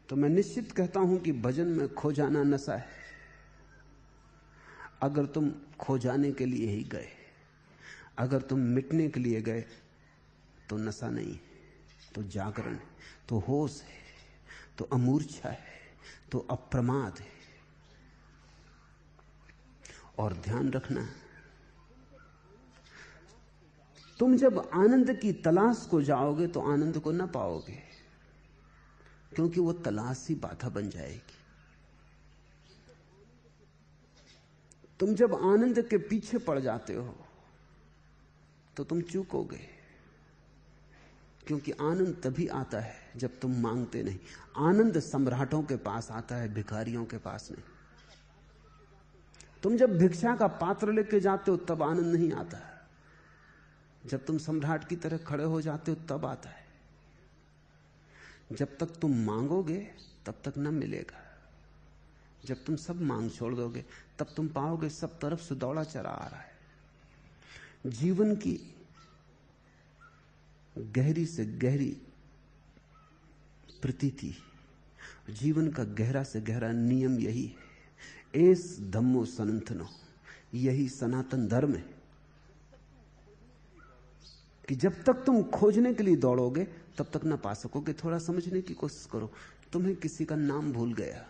Speaker 1: तो मैं निश्चित कहता हूं कि भजन में खो जाना नशा है। अगर तुम खो जाने के लिए ही गए, अगर तुम मिटने के लिए गए तो नशा नहीं, तो जागरण है, तो होश है, तो अमूर्छा है, तो अप्रमाद है। और ध्यान रखना, तुम जब आनंद की तलाश को जाओगे तो आनंद को ना पाओगे, क्योंकि वो तलाश ही बाधा बन जाएगी। तुम जब आनंद के पीछे पड़ जाते हो तो तुम चूकोगे, क्योंकि आनंद तभी आता है जब तुम मांगते नहीं। आनंद सम्राटों के पास आता है, भिखारियों के पास नहीं। तुम जब भिक्षा का पात्र लेके जाते हो तब आनंद नहीं आता, जब तुम सम्राट की तरह खड़े हो जाते हो तब आता है। जब तक तुम मांगोगे तब तक न मिलेगा। जब तुम सब मांग छोड़ दोगे तब तुम पाओगे सब तरफ से दौड़ा चला आ रहा है। जीवन की गहरी से गहरी प्रतीति, जीवन का गहरा से गहरा नियम यही है, एस धम्मो सनातनो, यही सनातन धर्म है कि जब तक तुम खोजने के लिए दौड़ोगे तब तक ना पा सकोगे। थोड़ा समझने की कोशिश करो। तुम्हें किसी का नाम भूल गया,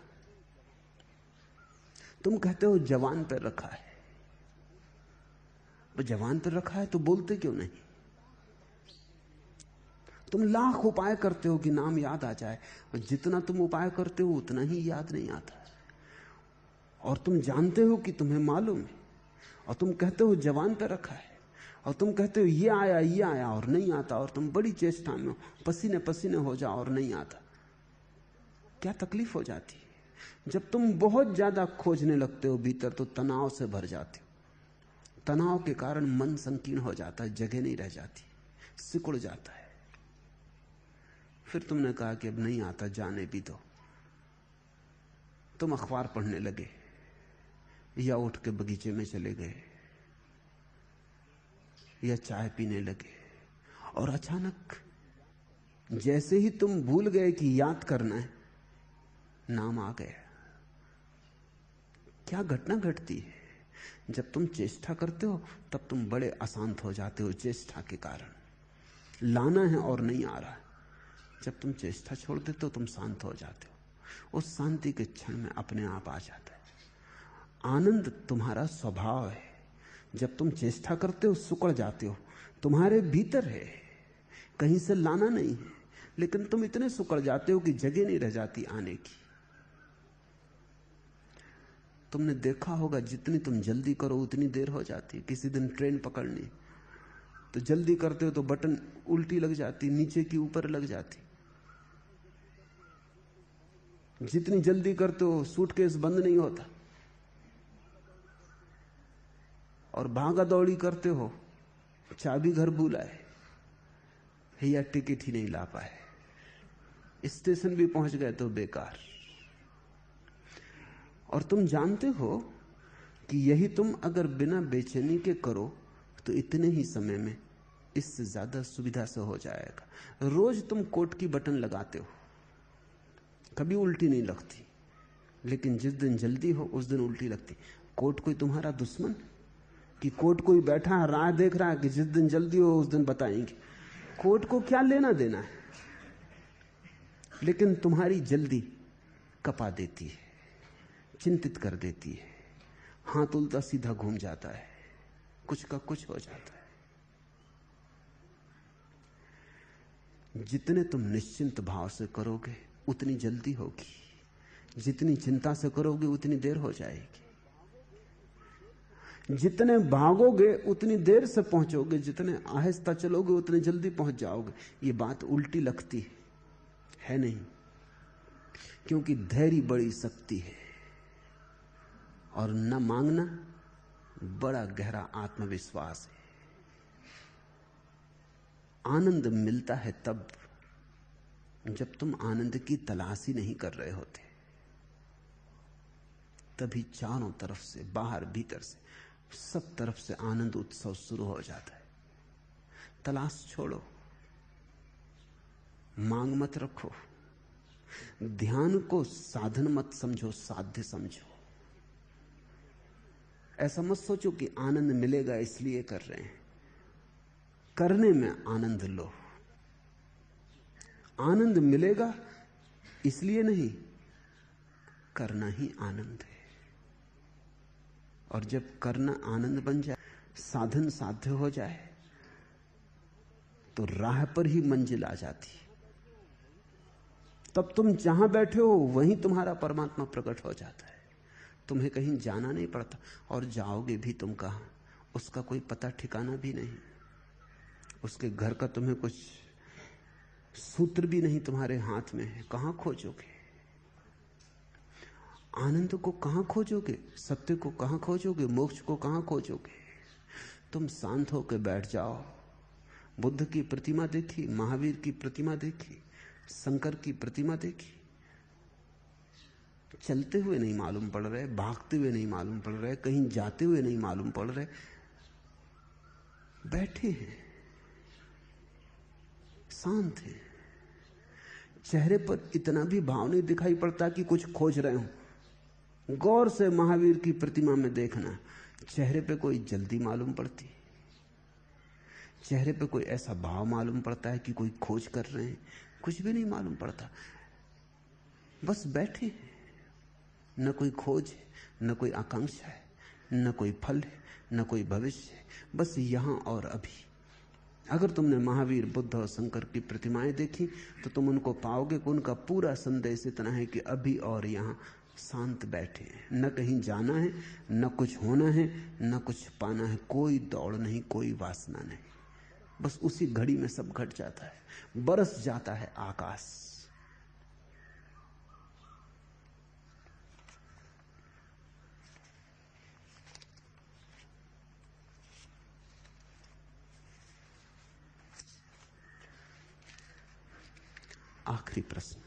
Speaker 1: तुम कहते हो जवान पर रखा है, जवान पर रखा है तो बोलते क्यों नहीं? तुम लाख उपाय करते हो कि नाम याद आ जाए, और जितना तुम उपाय करते हो उतना ही याद नहीं आता। और तुम जानते हो कि तुम्हें मालूम है, और तुम कहते हो जवान पर रखा है, और तुम कहते हो ये आया और नहीं आता, और तुम बड़ी चेष्टा में हो, पसीने पसीने हो जाओ और नहीं आता। क्या तकलीफ हो जाती है? जब तुम बहुत ज्यादा खोजने लगते हो भीतर तो तनाव से भर जाते हो। तनाव के कारण मन संकीर्ण हो जाता है, जगह नहीं रह जाती, सिकुड़ जाता है। फिर तुमने कहा कि अब नहीं आता, जाने भी दो। तुम अखबार पढ़ने लगे या उठ के बगीचे में चले गए या चाय पीने लगे, और अचानक जैसे ही तुम भूल गए कि याद करना है, नाम आ गया। क्या घटना घटती है? जब तुम चेष्टा करते हो तब तुम बड़े अशांत हो जाते हो चेष्टा के कारण। लाना है और नहीं आ रहा। जब तुम चेष्टा छोड़ देते हो तुम शांत हो जाते हो। उस शांति के क्षण में अपने आप आ जाता है। आनंद तुम्हारा स्वभाव है। जब तुम चेष्टा करते हो सुकड़ जाते हो, तुम्हारे भीतर है, कहीं से लाना नहीं है, लेकिन तुम इतने सुकड़ जाते हो कि जगह नहीं रह जाती आने की। तुमने देखा होगा जितनी तुम जल्दी करो उतनी देर हो जाती है। किसी दिन ट्रेन पकड़नी तो जल्दी करते हो तो बटन उल्टी लग जाती, नीचे की ऊपर लग जाती। जितनी जल्दी करते हो सूटकेस बंद नहीं होता, और भागा दौड़ी करते हो, चाबी घर भूल आए या टिकट ही नहीं ला पाए, स्टेशन भी पहुंच गए तो बेकार। और तुम जानते हो कि यही तुम अगर बिना बेचैनी के करो तो इतने ही समय में इससे ज्यादा सुविधा से हो जाएगा। रोज तुम कोट की बटन लगाते हो, कभी उल्टी नहीं लगती, लेकिन जिस दिन जल्दी हो उस दिन उल्टी लगती। कोट कोई तुम्हारा दुश्मन? कि कोर्ट कोई बैठा है, राह देख रहा है कि जिस दिन जल्दी हो उस दिन बताएंगे। कोर्ट को क्या लेना देना है? लेकिन तुम्हारी जल्दी कपा देती है, चिंतित कर देती है, हाथ उल्टा सीधा घूम जाता है, कुछ का कुछ हो जाता है। जितने तुम निश्चिंत भाव से करोगे उतनी जल्दी होगी, जितनी चिंता से करोगे उतनी देर हो जाएगी। जितने भागोगे उतनी देर से पहुंचोगे, जितने आहिस्ता चलोगे उतने जल्दी पहुंच जाओगे। ये बात उल्टी लगती है नहीं, क्योंकि धैर्य बड़ी शक्ति है और न मांगना बड़ा गहरा आत्मविश्वास है। आनंद मिलता है तब जब तुम आनंद की तलाश ही नहीं कर रहे होते, तभी चारों तरफ से, बाहर भीतर से, सब तरफ से आनंद उत्सव शुरू हो जाता है। तलाश छोड़ो, मांग मत रखो, ध्यान को साधन मत समझो, साध्य समझो। ऐसा मत सोचो कि आनंद मिलेगा इसलिए कर रहे हैं। करने में आनंद लो। आनंद मिलेगा इसलिए नहीं, करना ही आनंद है। और जब करना आनंद बन जाए, साधन साध्य हो जाए, तो राह पर ही मंजिल आ जाती। तब तुम जहां बैठे हो वहीं तुम्हारा परमात्मा प्रकट हो जाता है। तुम्हें कहीं जाना नहीं पड़ता, और जाओगे भी तुम कहां, उसका कोई पता ठिकाना भी नहीं। उसके घर का तुम्हें कुछ सूत्र भी नहीं तुम्हारे हाथ में है। कहां खोजोगे आनंद को? कहां खोजोगे सत्य को? कहां खोजोगे मोक्ष को? कहां खोजोगे? तुम शांत होकर बैठ जाओ। बुद्ध की प्रतिमा देखी, महावीर की प्रतिमा देखी, शंकर की प्रतिमा देखी, चलते हुए नहीं मालूम पड़ रहे, भागते हुए नहीं मालूम पड़ रहे, कहीं जाते हुए नहीं मालूम पड़ रहे, बैठे हैं, शांत हैं। चेहरे पर इतना भी भाव नहीं दिखाई पड़ता कि कुछ खोज रहे हो। गौर से महावीर की प्रतिमा में देखना, चेहरे पे कोई जल्दी मालूम पड़ती, चेहरे पे कोई ऐसा भाव मालूम पड़ता है कि कोई खोज कर रहे हैं? कुछ भी नहीं मालूम पड़ता, बस बैठे हैं। न कोई खोज है, न कोई आकांक्षा है, न कोई फल है, न कोई भविष्य है, बस यहां और अभी। अगर तुमने महावीर, बुद्ध और शंकर की प्रतिमाएं देखी तो तुम उनको पाओगे कि उनका पूरा संदेश इतना है कि अभी और यहां शांत बैठे हैं। न कहीं जाना है, न कुछ होना है, न कुछ पाना है, कोई दौड़ नहीं, कोई वासना नहीं। बस उसी घड़ी में सब घट जाता है, बरस जाता है आकाश। आखिरी प्रश्न,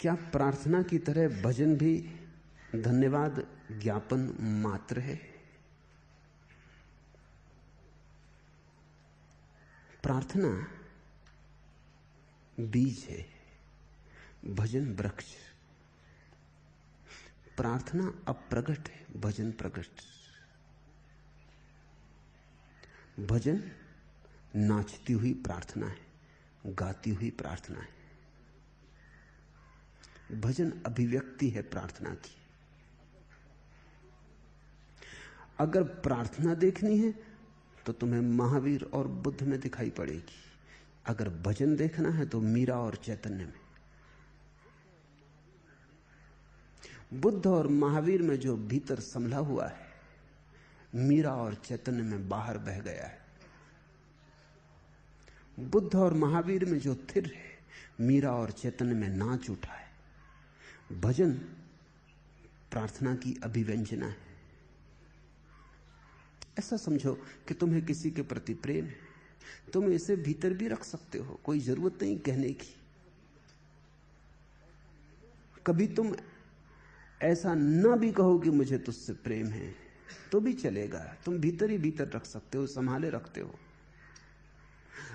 Speaker 1: क्या प्रार्थना की तरह भजन भी धन्यवाद ज्ञापन मात्र है? प्रार्थना बीज है, भजन वृक्ष। प्रार्थना अप्रगट है, भजन प्रगट। भजन नाचती हुई प्रार्थना है, गाती हुई प्रार्थना है। भजन अभिव्यक्ति है प्रार्थना की। अगर प्रार्थना देखनी है तो तुम्हें महावीर और बुद्ध में दिखाई पड़ेगी। अगर भजन देखना है तो मीरा और चैतन्य में। बुद्ध और महावीर में जो भीतर संभला हुआ है, मीरा और चैतन्य में बाहर बह गया है। बुद्ध और महावीर में जो थिर है, मीरा और चैतन्य में नाच उठा है। भजन प्रार्थना की अभिव्यंजना है। ऐसा समझो कि तुम्हें किसी के प्रति प्रेम है, तुम इसे भीतर भी रख सकते हो, कोई जरूरत नहीं कहने की। कभी तुम ऐसा ना भी कहो कि मुझे तुझसे प्रेम है तो भी चलेगा, तुम भीतर ही भीतर रख सकते हो, संभाले रखते हो।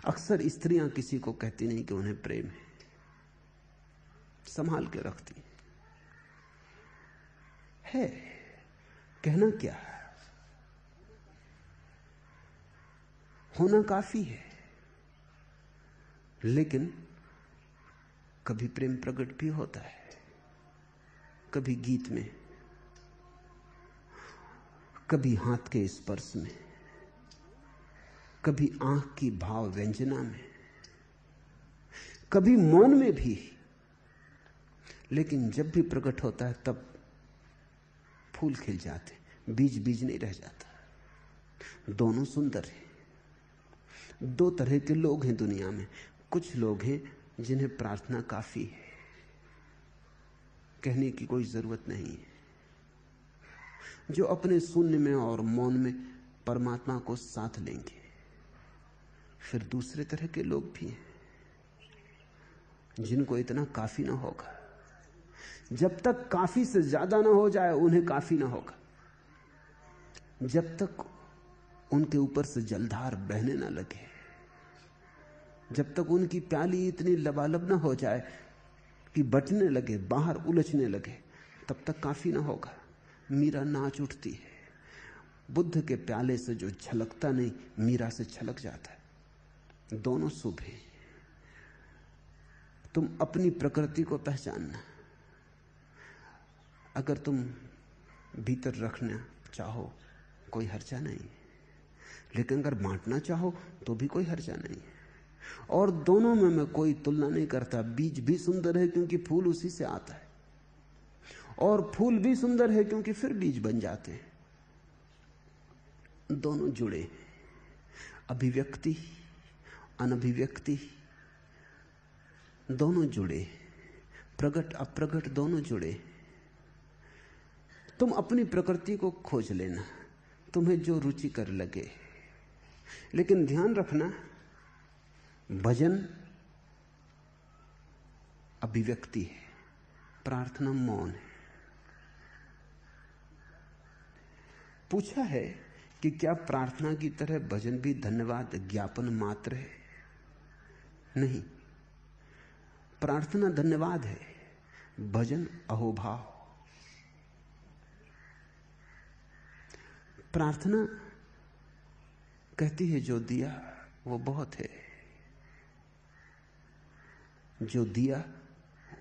Speaker 1: अक्सर स्त्रियां किसी को कहती नहीं कि उन्हें प्रेम है, संभाल के रखती है। कहना क्या? होना काफी है। लेकिन कभी प्रेम प्रकट भी होता है, कभी गीत में, कभी हाथ के स्पर्श में, कभी आंख की भाव व्यंजना में, कभी मौन में भी। लेकिन जब भी प्रकट होता है तब फूल खिल जाते, बीज बीज नहीं रह जाता। दोनों सुंदर हैं। दो तरह के लोग हैं दुनिया में। कुछ लोग हैं जिन्हें प्रार्थना काफी है, कहने की कोई जरूरत नहीं है, जो अपने शून्य में और मौन में परमात्मा को साथ लेंगे। फिर दूसरे तरह के लोग भी हैं जिनको इतना काफी ना होगा। जब तक काफी से ज्यादा ना हो जाए उन्हें काफी ना होगा। जब तक उनके ऊपर से जलधार बहने ना लगे, जब तक उनकी प्याली इतनी लबालब ना हो जाए कि बटने लगे, बाहर उलझने लगे, तब तक काफी ना होगा। मीरा नाच उठती है। बुद्ध के प्याले से जो छलकता नहीं, मीरा से छलक जाता है। दोनों शुभ हैं। तुम अपनी प्रकृति को पहचानना। अगर तुम भीतर रखना चाहो कोई हर्जा नहीं, लेकिन अगर बांटना चाहो तो भी कोई हर्जा नहीं। और दोनों में मैं कोई तुलना नहीं करता। बीज भी सुंदर है क्योंकि फूल उसी से आता है, और फूल भी सुंदर है क्योंकि फिर बीज बन जाते हैं। दोनों जुड़े, अभिव्यक्ति अनभिव्यक्ति दोनों जुड़े, प्रकट अप्रकट दोनों जुड़े। तुम अपनी प्रकृति को खोज लेना, तुम्हें जो रुचि कर लगे। लेकिन ध्यान रखना, भजन अभिव्यक्ति है, प्रार्थना मौन है। पूछा है कि क्या प्रार्थना की तरह भजन भी धन्यवाद ज्ञापन मात्र है? नहीं, प्रार्थना धन्यवाद है, भजन अहोभाव। प्रार्थना कहती है जो दिया वो बहुत है, जो दिया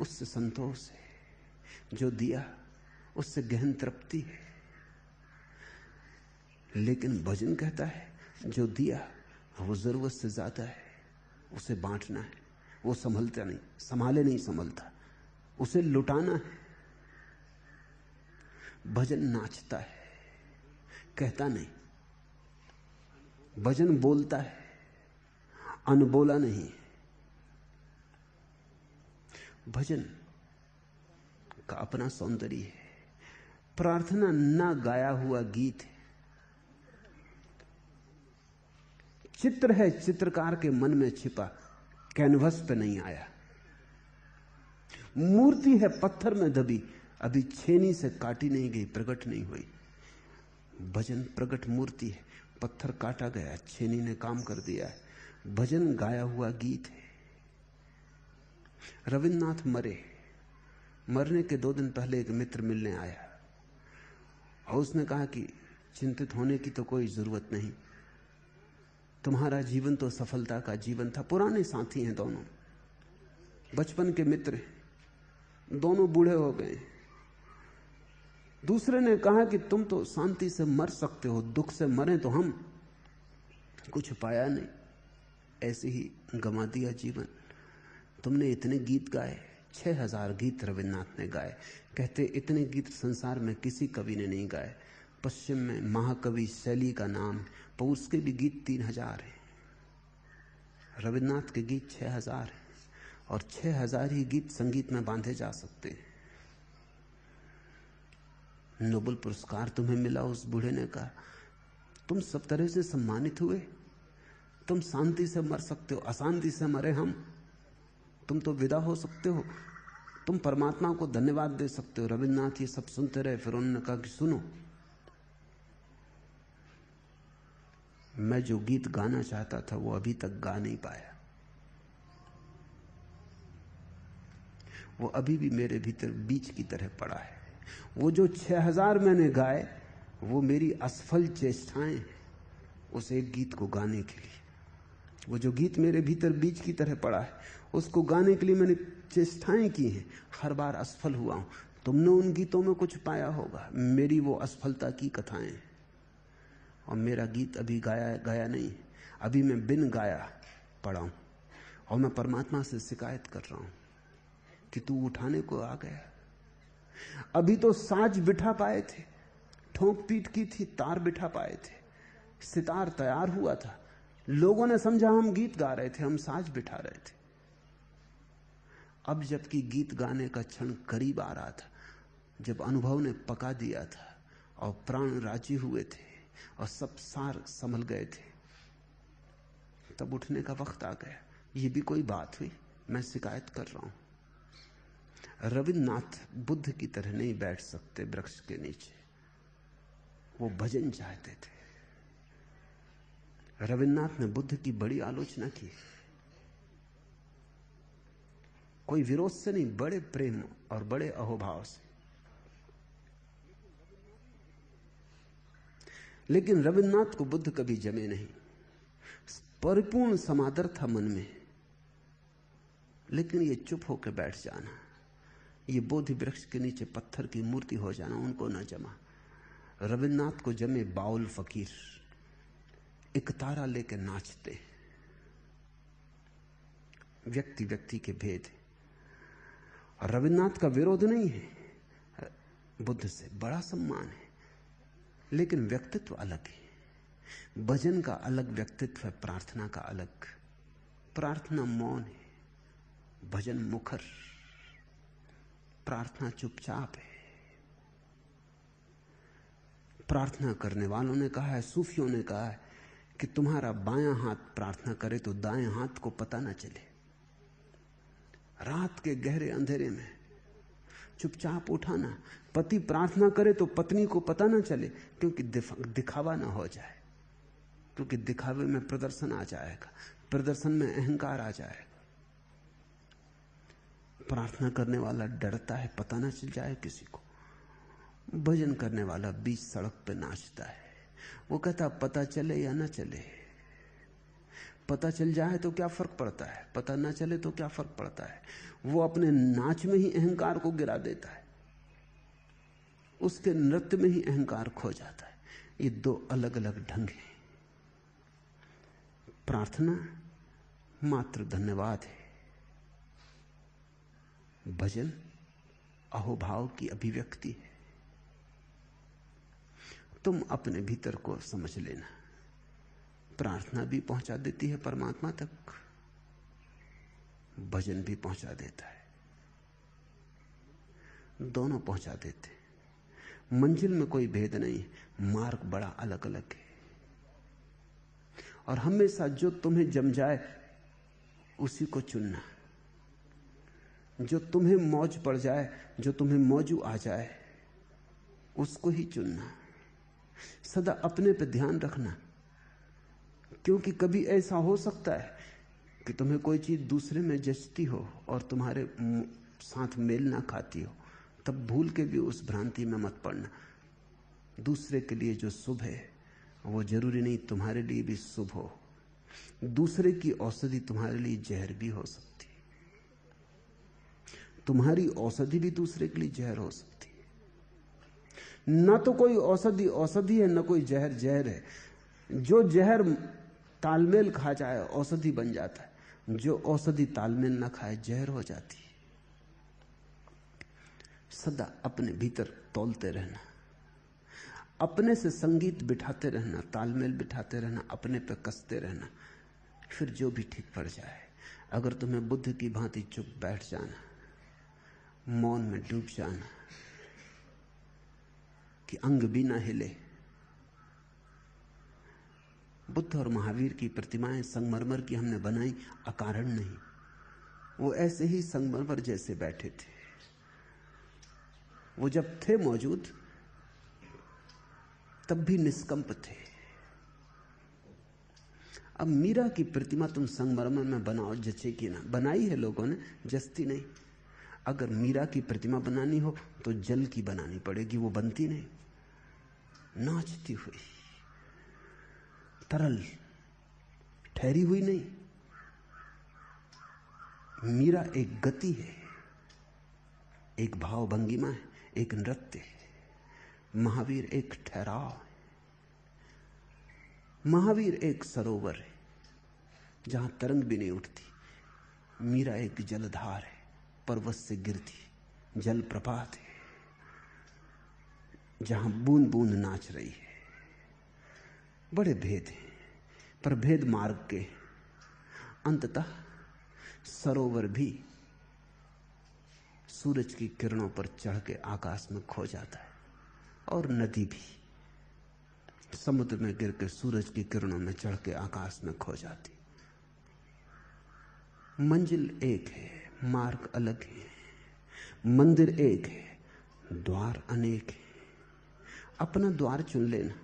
Speaker 1: उससे संतोष है, जो दिया उससे गहन तृप्ति है। लेकिन भजन कहता है जो दिया वो जरूरत से ज्यादा है, उसे बांटना है। वो संभलता नहीं, संभाले नहीं संभलता, उसे लुटाना है। भजन नाचता है, कहता नहीं। भजन बोलता है, अनबोला नहीं। भजन का अपना सौंदर्य है। प्रार्थना ना गाया हुआ गीत है, चित्र है चित्रकार के मन में छिपा, कैनवस पे नहीं आया। मूर्ति है पत्थर में दबी, अभी छेनी से काटी नहीं गई, प्रकट नहीं हुई। भजन प्रकट मूर्ति है, पत्थर काटा गया, छेनी ने काम कर दिया है। भजन गाया हुआ गीत है। रविन्द्रनाथ मरने के 2 दिन पहले एक मित्र मिलने आया और उसने कहा कि चिंतित होने की तो कोई जरूरत नहीं, तुम्हारा जीवन तो सफलता का जीवन था। पुराने साथी हैं दोनों, बचपन के मित्र, दोनों बूढ़े हो गए। दूसरे ने कहा कि तुम तो शांति से मर सकते हो, दुख से मरे तो हम। कुछ पाया नहीं, ऐसे ही गंवा दिया जीवन। तुमने इतने गीत गाए, 6000 गीत रविन्द्रनाथ ने गाए। कहते इतने गीत संसार में किसी कवि ने नहीं गाए। पश्चिम में महाकवि शैली का नाम, पर उसके भी गीत 3000 हैं। रविन्द्रनाथ के गीत 6000 हैं, और 6000 ही गीत संगीत में बांधे जा सकते हैं। नोबेल पुरस्कार तुम्हें मिला, उस बूढ़े ने कहा तुम सब तरह से सम्मानित हुए, तुम शांति से मर सकते हो, अशांति से मरे हम। तुम तो विदा हो सकते हो, तुम परमात्मा को धन्यवाद दे सकते हो। रविन्द्रनाथ ये सब सुनते रहे, फिर उन्होंने कहा कि सुनो, मैं जो गीत गाना चाहता था वो अभी तक गा नहीं पाया। वो अभी भी मेरे भीतर बीज की तरह पड़ा है। वो जो 6000 मैंने गाए वो मेरी असफल चेष्टाएं हैं उस एक गीत को गाने के लिए। वो जो गीत मेरे भीतर बीज की तरह पड़ा है, उसको गाने के लिए मैंने चेष्टाएं की हैं, हर बार असफल हुआ हूं। तुमने उन गीतों में कुछ पाया होगा, मेरी वो असफलता की कथाएं। और मेरा गीत अभी गाया गया नहीं, अभी मैं बिन गाया पड़ा हूं। और मैं परमात्मा से शिकायत कर रहा हूं कि तू उठाने को आ गया। अभी तो साज बिठा पाए थे, ठोंक पीट की थी, तार बिठा पाए थे, सितार तैयार हुआ था, लोगों ने समझा हम गीत गा रहे थे, हम साज बिठा रहे थे। अब जबकि गीत गाने का क्षण करीब आ रहा था, जब अनुभव ने पका दिया था और प्राण राजी हुए थे और सब सार संभल गए थे, तब उठने का वक्त आ गया। ये भी कोई बात हुई? मैं शिकायत कर रहा हूं। रविन्द्रनाथ बुद्ध की तरह नहीं बैठ सकते वृक्ष के नीचे, वो भजन चाहते थे। रविन्द्रनाथ ने बुद्ध की बड़ी आलोचना की, कोई विरोध से नहीं, बड़े प्रेम और बड़े अहोभाव से। लेकिन रविन्द्रनाथ को बुद्ध कभी जमे नहीं। परिपूर्ण समादर था मन में, लेकिन ये चुप होकर बैठ जाना, ये बोधि वृक्ष के नीचे पत्थर की मूर्ति हो जाना उनको न जमा। रविन्द्रनाथ को जमे बाउल फकीर, एक तारा लेके नाचते। व्यक्ति व्यक्ति के भेद है। और रविन्द्रनाथ का विरोध नहीं है, बुद्ध से बड़ा सम्मान है, लेकिन व्यक्तित्व अलग है। भजन का अलग व्यक्तित्व है, प्रार्थना का अलग। प्रार्थना मौन है, भजन मुखर। प्रार्थना चुपचाप है। प्रार्थना करने वालों ने कहा है, सूफियों ने कहा है कि तुम्हारा बायां हाथ प्रार्थना करे तो दाएं हाथ को पता ना चले। रात के गहरे अंधेरे में चुपचाप उठाना। पति प्रार्थना करे तो पत्नी को पता ना चले, क्योंकि दिखावा ना हो जाए, क्योंकि दिखावे में प्रदर्शन आ जाएगा, प्रदर्शन में अहंकार आ जाएगा। प्रार्थना करने वाला डरता है पता ना चल जाए किसी को। भजन करने वाला बीच सड़क पे नाचता है, वो कहता पता चले या ना चले, पता चल जाए तो क्या फर्क पड़ता है, पता ना चले तो क्या फर्क पड़ता है। वो अपने नाच में ही अहंकार को गिरा देता है, उसके नृत्य में ही अहंकार खो जाता है। ये दो अलग अलग ढंग हैं। प्रार्थना मात्र धन्यवाद है, भजन अहोभाव की अभिव्यक्ति है। तुम अपने भीतर को समझ लेना। प्रार्थना भी पहुंचा देती है परमात्मा तक, भजन भी पहुंचा देता है, दोनों पहुंचा देते। मंजिल में कोई भेद नहीं, मार्ग बड़ा अलग अलग है। और हमेशा जो तुम्हें जम जाए उसी को चुनना, जो तुम्हें मौज पड़ जाए, जो तुम्हें मौजू आ जाए उसको ही चुनना। सदा अपने पे ध्यान रखना, क्योंकि कभी ऐसा हो सकता है कि तुम्हें कोई चीज दूसरे में जचती हो और तुम्हारे साथ मेल ना खाती हो, तब भूल के भी उस भ्रांति में मत पड़ना। दूसरे के लिए जो शुभ है वो जरूरी नहीं तुम्हारे लिए भी शुभ हो। दूसरे की औषधि तुम्हारे लिए जहर भी हो सकती है, तुम्हारी औषधि भी दूसरे के लिए जहर हो सकती है। ना तो कोई औषधि औषधि है, ना कोई जहर जहर है। जो जहर तालमेल खा जाए औषधि बन जाता है, जो औषधि तालमेल ना खाए जहर हो जाती है। सदा अपने भीतर तौलते रहना, अपने से संगीत बिठाते रहना, तालमेल बिठाते रहना, अपने पे कसते रहना, फिर जो भी ठीक पड़ जाए। अगर तुम्हें बुद्ध की भांति चुप बैठ जाना, मौन में डूब जाना कि अंग भी ना हिले। बुद्ध और महावीर की प्रतिमाएं संगमरमर की हमने बनाई अकारण नहीं, वो ऐसे ही संगमरमर जैसे बैठे थे। वो जब थे मौजूद तब भी निष्कंप थे। अब मीरा की प्रतिमा तुम संगमरमर में बनाओ, जचेगी ना। बनाई है लोगों ने, जचती नहीं। अगर मीरा की प्रतिमा बनानी हो तो जल की बनानी पड़ेगी, वो बनती नहीं। नाचती हुई, तरल ठहरी हुई नहीं। मीरा एक गति है, एक भाव भंगिमा है, एक नृत्य है। महावीर एक ठहराव है। महावीर एक सरोवर है जहां तरंग भी नहीं उठती। मीरा एक जलधार है, पर्वत से गिरती जल प्रपात है जहां बूंद बूंद नाच रही है। बड़े भेद हैं, पर भेद मार्ग के। अंततः सरोवर भी सूरज की किरणों पर चढ़ के आकाश में खो जाता है, और नदी भी समुद्र में गिर के सूरज की किरणों में चढ़ के आकाश में खो जाती। मंजिल एक है, मार्ग अलग है। मंदिर एक है, द्वार अनेक है। अपना द्वार चुन लेना,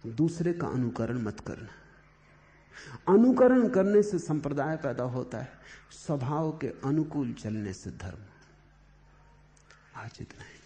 Speaker 1: दूसरे का अनुकरण मत करना। अनुकरण करने से संप्रदाय पैदा होता है, स्वभाव के अनुकूल चलने से धर्म। आज इतना ही।